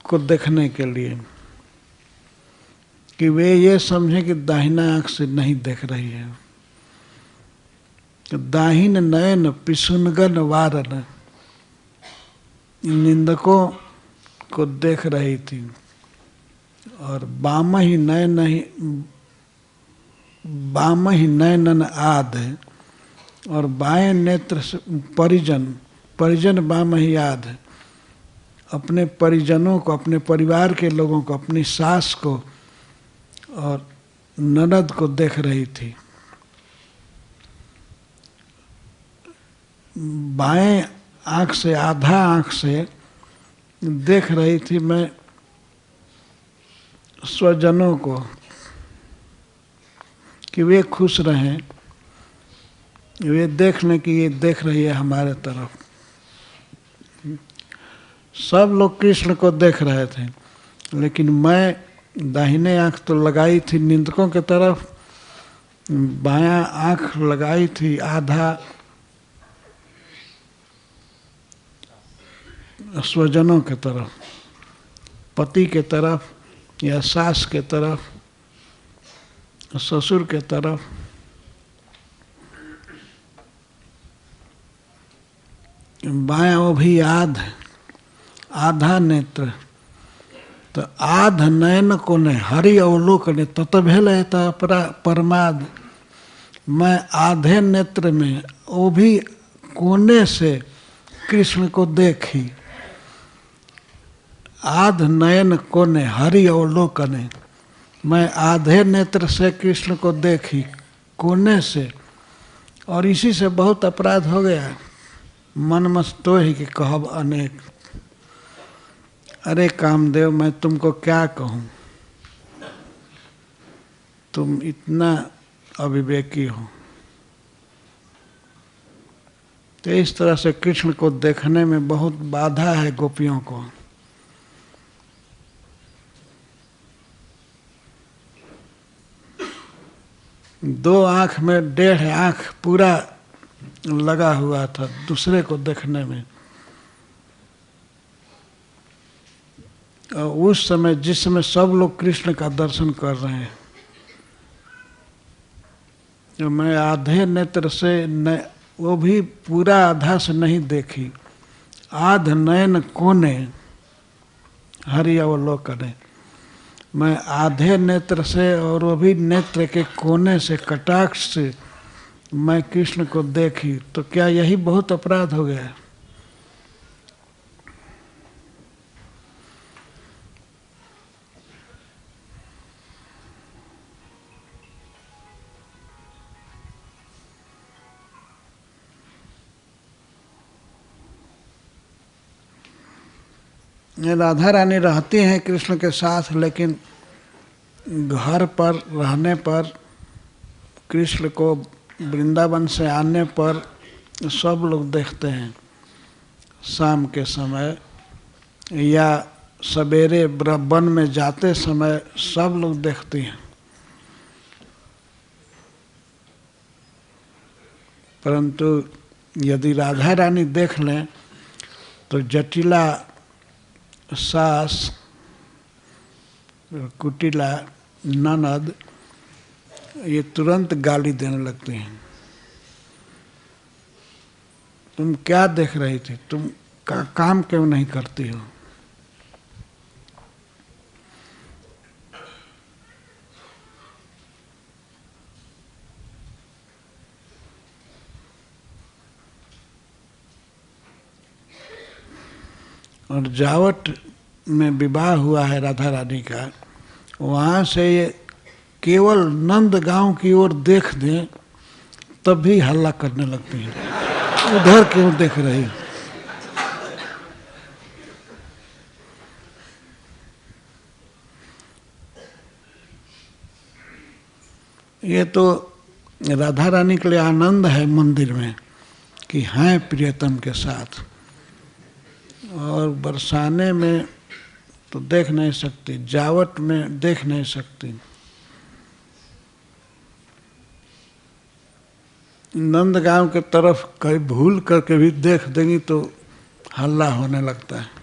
को देखने के लिए, कि वे ये समझें कि दाहिना आँख से नहीं देख रही है। तो दाहिन नयन पिसुनगन वारन, निंदकों को देख रही थी, और बाम ही नयनन आद, और बाएं नेत्र से परिजन बाम ही आद, अपने परिजनों को, अपने परिवार के लोगों को, अपनी सास को और ननद को देख रही थी। बाएं आँख से, आधा आँख से देख रही थी मैं स्वजनों को, कि वे खुश रहें, वे देख लें कि ये देख रही है हमारे तरफ। सब लोग कृष्ण को देख रहे थे, लेकिन मैं दाहिने आँख तो लगाई थी निंदकों की तरफ, बायां आँख लगाई थी आधा स्वजनों के तरफ, पति के तरफ या सास के तरफ, ससुर के तरफ। बायां वो भी आधा नेत्र, तो आध नयन को ने हरि अवलोकने तत भेल परमाद, मैं आधे नेत्र में वो भी कोने से कृष्ण को देखी। आध नयन कोने हरि अवलोकने, मैं आधे नेत्र से कृष्ण को देखी कोने से, और इसी से बहुत अपराध हो गया। मन मस्तो ही कि कहब अनेक, अरे कामदेव मैं तुमको क्या कहूँ, तुम इतना अविवेकी हो। तो इस तरह से कृष्ण को देखने में बहुत बाधा है गोपियों को। दो आँख में, डेढ़ आँख पूरा लगा हुआ था दूसरे को देखने में। और उस समय जिस समय सब लोग कृष्ण का दर्शन कर रहे हैं, तो मैं आधे नेत्र से वो भी पूरा आधा से नहीं देखी, आध नयन कोने हरि अवलोकने, मैं आधे नेत्र से और वो भी नेत्र के कोने से, कटाक्ष से मैं कृष्ण को देखी। तो क्या यही बहुत अपराध हो गया? राधा रानी रहती हैं कृष्ण के साथ, लेकिन घर पर रहने पर, कृष्ण को वृंदावन से आने पर सब लोग देखते हैं। शाम के समय या सवेरे वन में जाते समय सब लोग देखते हैं। परंतु यदि राधा रानी देख लें तो जटिला सास, कुटिला ननद, ये तुरंत गाली देने लगते हैं। तुम क्या देख रही थी, तुम काम क्यों नहीं करती हो? और जावट में विवाह हुआ है राधा रानी का, वहाँ से ये केवल नंद गांव की ओर देख दें तब भी हल्ला करने लगती हैं, उधर क्यों देख रही? ये तो राधा रानी के लिए आनंद है मंदिर में कि हैं प्रियतम के साथ, और बरसाने में तो देख नहीं सकती, जावट में देख नहीं सकती। नंदगांव के तरफ कहीं भूल करके भी देख देंगी तो हल्ला होने लगता है।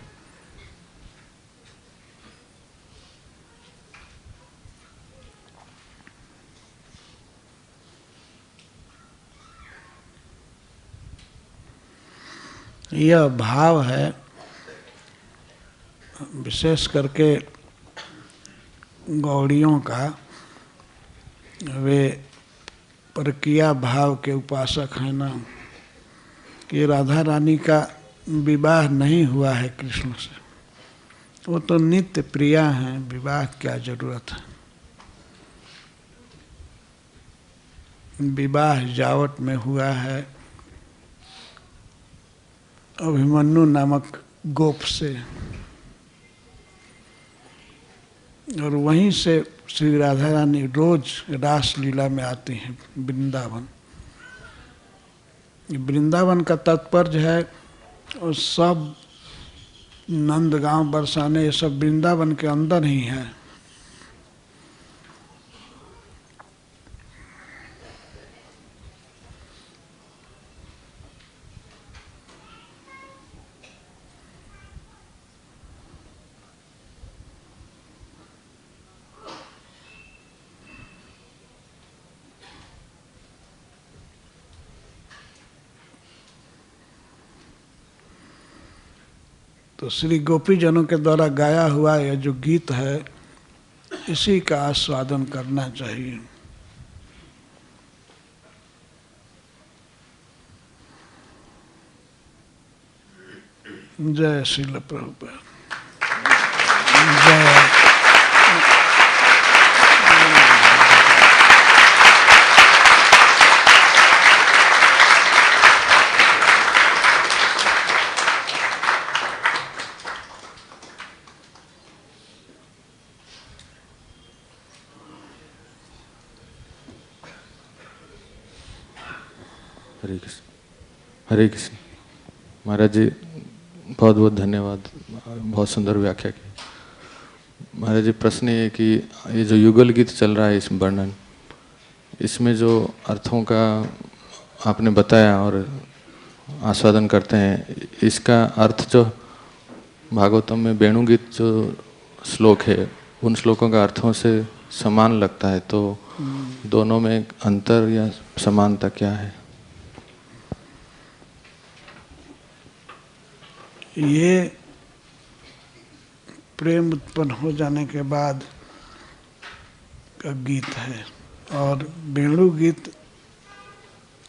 यह भाव है विशेष करके गौड़ियों का, वे परकिया भाव के उपासक हैं ना, कि राधा रानी का विवाह नहीं हुआ है कृष्ण से, वो तो नित्य प्रिया हैं, विवाह क्या जरूरत है। विवाह जावट में हुआ है अभिमन्यु नामक गोप से, और वहीं से श्री राधा रानी रोज रास लीला में आती हैं वृंदावन। वृंदावन का तात्पर्य है और सब नंदगांव बरसाने ये सब वृंदावन के अंदर ही है। तो श्री गोपी जनों के द्वारा गाया हुआ यह जो गीत है, इसी का आस्वादन करना चाहिए। जय श्रील प्रभुपाद। जय। हरे कृष्ण। हरे कृष्ण। महाराज जी बहुत बहुत धन्यवाद, बहुत सुंदर व्याख्या की। महाराज जी प्रश्न ये कि ये जो युगल गीत चल रहा है, इस वर्णन, इसमें जो अर्थों का आपने बताया और आस्वादन करते हैं, इसका अर्थ जो भागवतम में वेणुगीत जो श्लोक है, उन श्लोकों का अर्थों से समान लगता है, तो दोनों में अंतर या समानता क्या है? ये प्रेम उत्पन्न हो जाने के बाद का गीत है, और वेणु गीत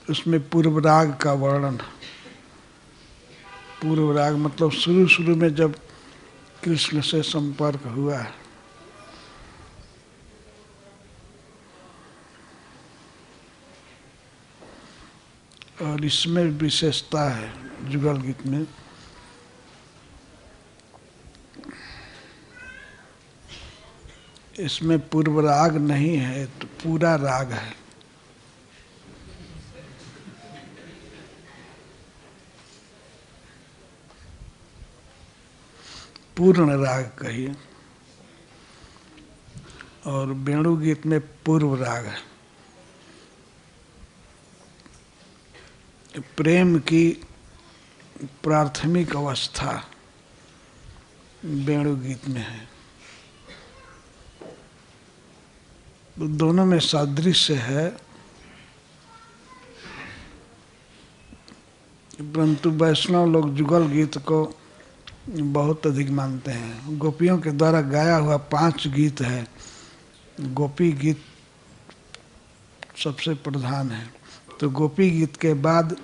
उसमें पूर्व राग का वर्णन। पूर्व राग मतलब शुरू शुरू में जब कृष्ण से संपर्क हुआ, और इसमें विशेषता है जुगल गीत में। इसमें पूर्व राग नहीं है, तो पूरा राग है। पूर्ण राग कहिए, और वेणु गीत में पूर्व राग है। प्रेम की प्राथमिक अवस्था वेणु गीत में है। तो दोनों में सादृश्य है, परंतु वैष्णव लोग जुगल गीत को बहुत अधिक मानते हैं। गोपियों के द्वारा गाया हुआ 5 गीत है, गोपी गीत सबसे प्रधान है, तो गोपी गीत के बाद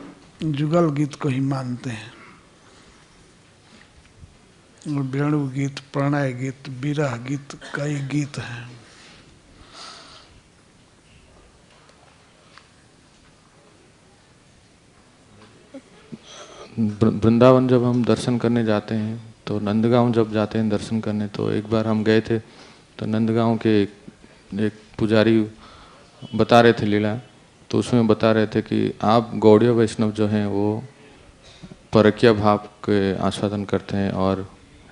जुगल गीत को ही मानते हैं। वेणु गीत, प्रणय गीत, विरह गीत, कई गीत हैं। वृंदावन जब हम दर्शन करने जाते हैं, तो नंदगांव जब जाते हैं दर्शन करने, तो एक बार हम गए थे, तो नंदगांव के एक पुजारी बता रहे थे लीला, तो उसमें बता रहे थे कि आप गौड़ीय वैष्णव जो हैं वो परकीय भाव के आस्वादन करते हैं और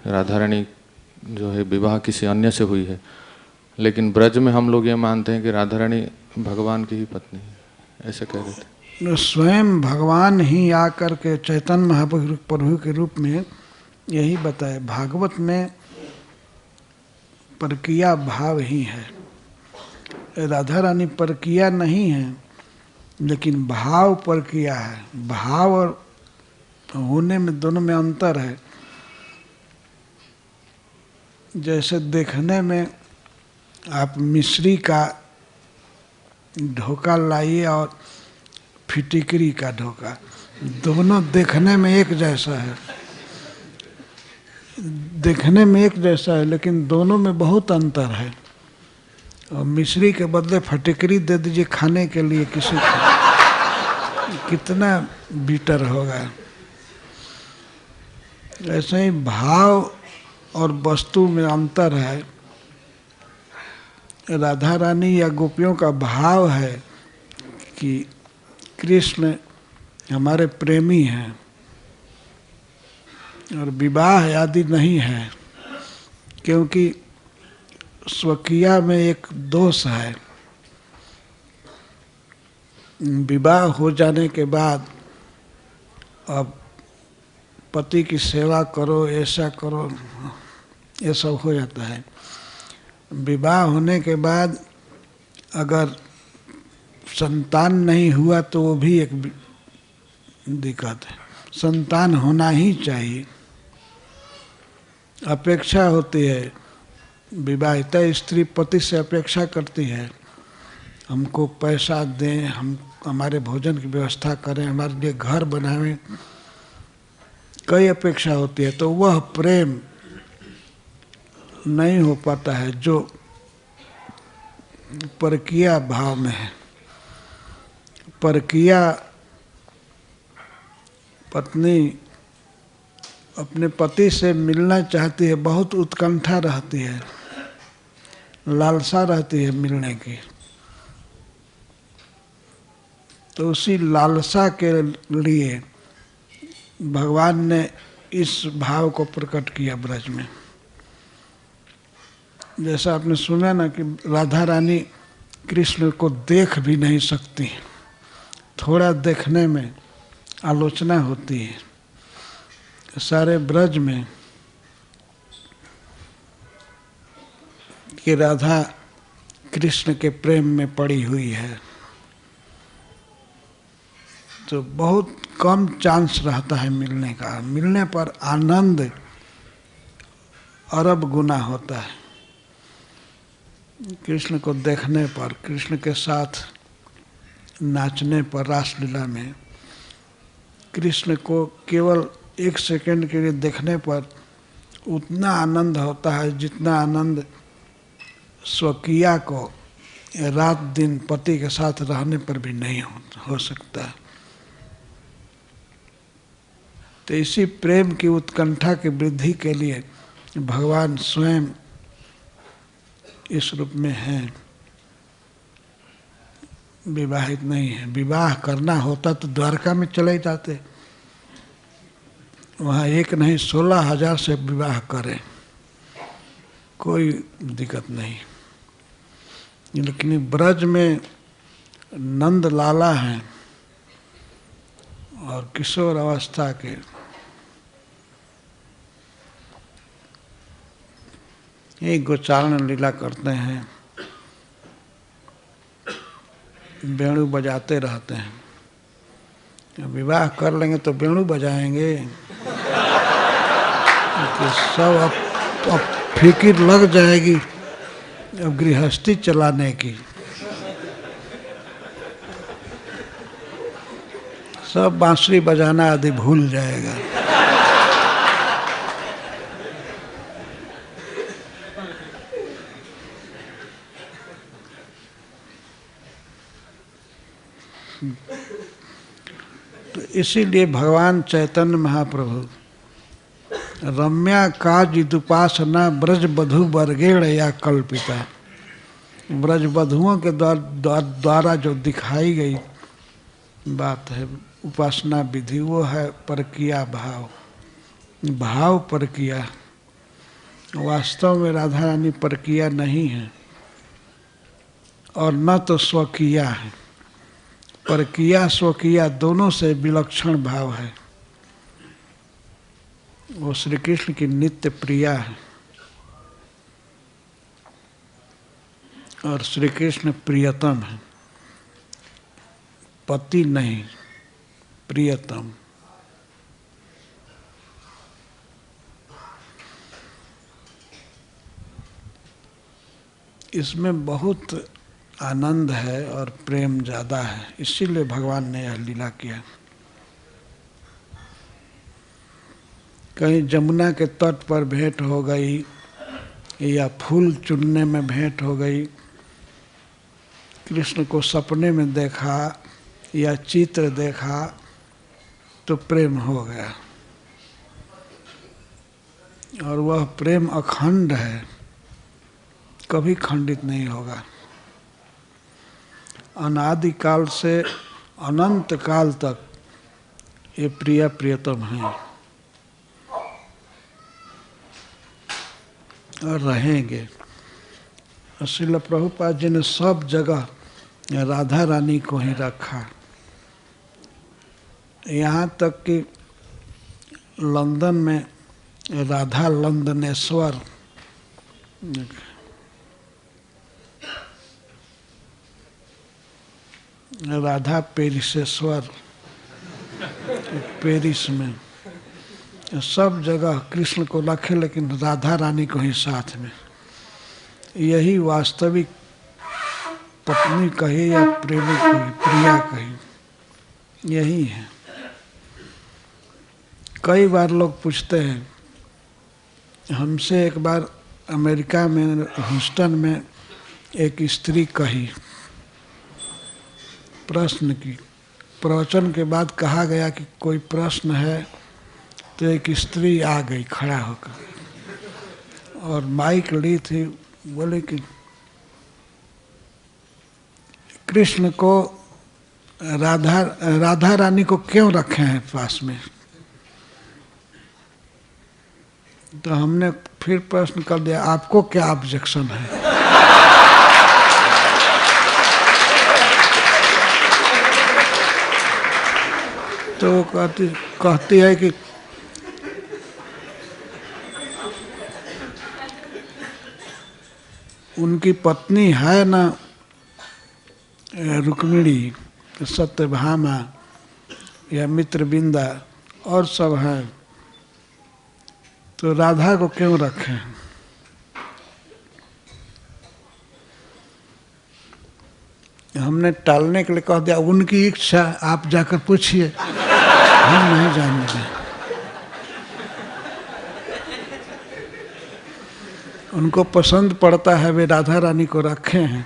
राधा रानी जो है विवाह किसी अन्य से हुई है, लेकिन ब्रज में हम लोग ये मानते हैं कि राधा रानी भगवान की ही पत्नी है, ऐसे कह रहे थे। स्वयं भगवान ही आकर के चैतन्य महाप्रभु के रूप में यही बताए। भागवत में परकीया भाव ही है, राधा रानी परकीया नहीं है, लेकिन भाव परकीया है। भाव और होने में दोनों में अंतर है। जैसे देखने में आप मिश्री का ढोका लाइए और फिटिकरी का ढोका, दोनों देखने में एक जैसा है, देखने में एक जैसा है, लेकिन दोनों में बहुत अंतर है। और मिश्री के बदले फटिकरी दे दीजिए खाने के लिए किसी को, कितना बीटर होगा। ऐसे ही भाव और वस्तु में अंतर है। राधा रानी या गोपियों का भाव है कि कृष्ण हमारे प्रेमी हैं, और विवाह आदि नहीं है, क्योंकि स्वकीया में एक दोष है। विवाह हो जाने के बाद अब पति की सेवा करो, ऐसा करो, ये सब हो जाता है। विवाह होने के बाद अगर संतान नहीं हुआ तो वो भी एक दिक्कत है। संतान होना ही चाहिए, अपेक्षा होती है। विवाहिता स्त्री पति से अपेक्षा करती है, हमको पैसा दें, हम हमारे भोजन की व्यवस्था करें, हमारे लिए घर बनावें, कई अपेक्षा होती है। तो वह प्रेम नहीं हो पाता है जो परकीया भाव में है। परकीया पत्नी अपने पति से मिलना चाहती है, बहुत उत्कंठा रहती है, लालसा रहती है मिलने की। तो उसी लालसा के लिए भगवान ने इस भाव को प्रकट किया ब्रज में। जैसा आपने सुना ना कि राधा रानी कृष्ण को देख भी नहीं सकती, थोड़ा देखने में आलोचना होती है। सारे ब्रज में कि राधा कृष्ण के प्रेम में पड़ी हुई है, तो बहुत कम चांस रहता है मिलने का। मिलने पर आनंद अरब गुना होता है। कृष्ण को देखने पर, कृष्ण के साथ नाचने पर, रासलीला में कृष्ण को केवल एक सेकंड के लिए देखने पर उतना आनंद होता है जितना आनंद स्वकीया को रात दिन पति के साथ रहने पर भी नहीं हो सकता। तो इसी प्रेम की उत्कंठा की वृद्धि के लिए भगवान स्वयं इस रूप में हैं, विवाहित नहीं है। विवाह करना होता तो द्वारका में चले जाते, वहाँ एक नहीं 16,000 से विवाह करें, कोई दिक्कत नहीं। लेकिन ब्रज में नंद लाला हैं और किशोर अवस्था के, ये गोचारण लीला करते हैं, वेणु बजाते रहते हैं। विवाह कर लेंगे तो वेणु बजाएंगे कि सब अब फिक्र लग जाएगी अब गृहस्थी चलाने की। सब बांसुरी बजाना आदि भूल जाएगा। तो इसीलिए भगवान चैतन्य महाप्रभु रम्या काजिदुपासना ब्रज बधु वर्गेण या कल्पिता, ब्रजवधुओं के द्वारा जो दिखाई गई बात है उपासना विधि, वो है परकिया भाव, भाव परकिया। वास्तव में राधा रानी परकिया नहीं है और न तो स्वकिया है। परकिया स्वकिया दोनों से विलक्षण भाव है। वो श्री कृष्ण की नित्य प्रिया है और श्री कृष्ण प्रियतम है, पति नहीं, प्रियतम। इसमें बहुत आनंद है और प्रेम ज़्यादा है, इसीलिए भगवान ने यह लीला किया। कहीं जमुना के तट पर भेंट हो गई या फूल चुनने में भेंट हो गई, कृष्ण को सपने में देखा या चित्र देखा तो प्रेम हो गया और वह प्रेम अखंड है, कभी खंडित नहीं होगा। अनादि काल से अनंत काल तक ये प्रिय प्रियतम हैं और रहेंगे। श्रील प्रभुपाद जी ने सब जगह राधा रानी को ही रखा, यहाँ तक कि लंदन में राधा लंदनेश्वर, राधा पेरिसेश्वर, पेरिस में सब जगह कृष्ण को रखे, लेकिन राधा रानी को ही साथ में। यही वास्तविक पत्नी कही या प्रेमी कही, प्रिया कही, यही है। कई बार लोग पूछते हैं हमसे, एक बार अमेरिका में ह्यूस्टन में एक स्त्री कही, प्रश्न की, प्रवचन के बाद कहा गया कि कोई प्रश्न है, तो एक स्त्री आ गई खड़ा होकर और माइक ली थी, बोले कि कृष्ण को राधा रानी को क्यों रखे हैं पास में। तो हमने फिर प्रश्न कर दिया, आपको क्या ऑब्जेक्शन है। तो वो कहती है कि उनकी पत्नी है ना रुक्मिणी, सत्यभामा या मित्रविंदा और सब हैं, तो राधा को क्यों रखे। हमने टालने के लिए कह दिया, उनकी इच्छा, आप जाकर पूछिए, हम नहीं जानेंगे। उनको पसंद पड़ता है, वे राधा रानी को रखे हैं।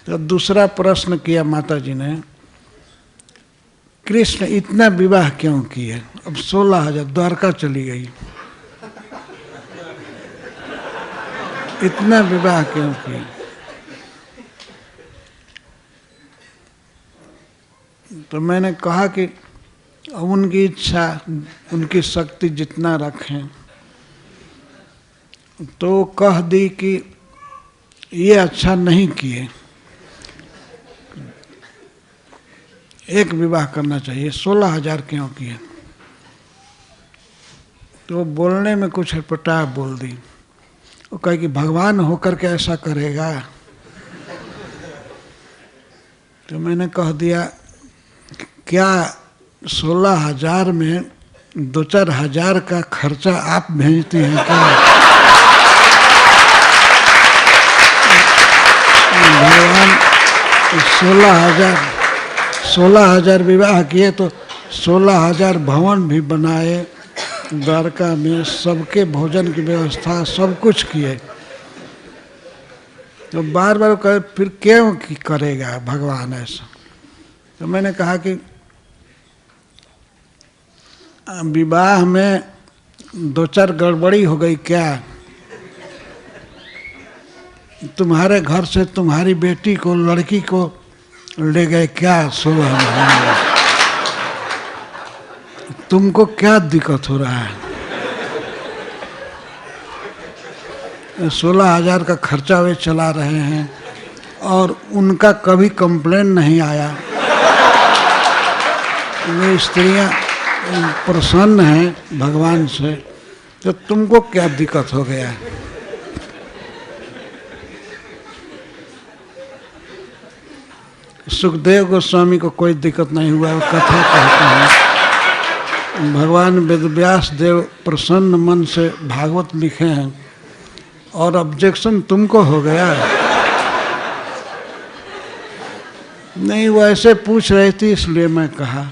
तो दूसरा प्रश्न किया माता जी ने, कृष्ण इतना विवाह क्यों किए। अब 16,000 द्वारका चली गई, इतना विवाह क्यों किए। तो मैंने कहा कि उनकी इच्छा, उनकी शक्ति जितना रखें। तो कह दी कि ये अच्छा नहीं किए, एक विवाह करना चाहिए, 16,000 क्यों किए। तो बोलने में कुछ हटपटा बोल दी, वो कहे कि भगवान होकर के ऐसा करेगा। तो मैंने कह दिया, क्या 16,000 में 2-4 हजार का खर्चा आप भेजती हैं क्या। भगवान 16,000 विवाह किए तो 16,000 भवन भी बनाए द्वारका में, सबके भोजन की व्यवस्था सब कुछ किए। तो बार बार कहे फिर क्यों करेगा भगवान ऐसा। तो मैंने कहा कि विवाह में 2-4 गड़बड़ी हो गई क्या। तुम्हारे घर से तुम्हारी बेटी को, लड़की को ले गए क्या 16 महीने? तुमको क्या दिक्कत हो रहा है? 16,000 का खर्चा वे चला रहे हैं और उनका कभी कंप्लेन नहीं आया। वे स्त्रियां प्रसन्न हैं भगवान से, तो तुमको क्या दिक्कत हो गया है? सुखदेव गोस्वामी को कोई दिक्कत नहीं हुआ, वो कथा कहते हैं। भगवान वेदव्यास देव प्रसन्न मन से भागवत लिखे हैं और ऑब्जेक्शन तुमको हो गया। नहीं, वो ऐसे पूछ रही थी इसलिए मैं कहा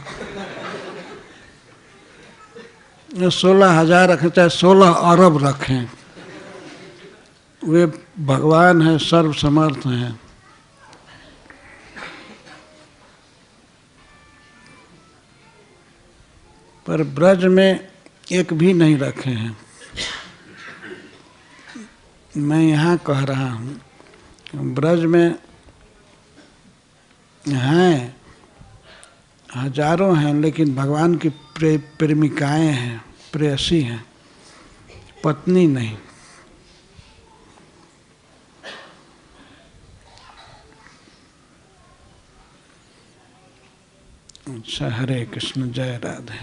16,000 रखें चाहे 16 अरब रखें, वे भगवान है, सर्वसमर्थ हैं। पर ब्रज में एक भी नहीं रखे हैं। मैं यहाँ कह रहा हूँ ब्रज में हैं, हजारों हैं, लेकिन भगवान की प्रेमिकाएं हैं, प्रेयसी हैं, पत्नी नहीं। अच्छा, हरे कृष्ण, जय राधे।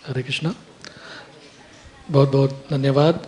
हरे कृष्णा, बहुत बहुत धन्यवाद।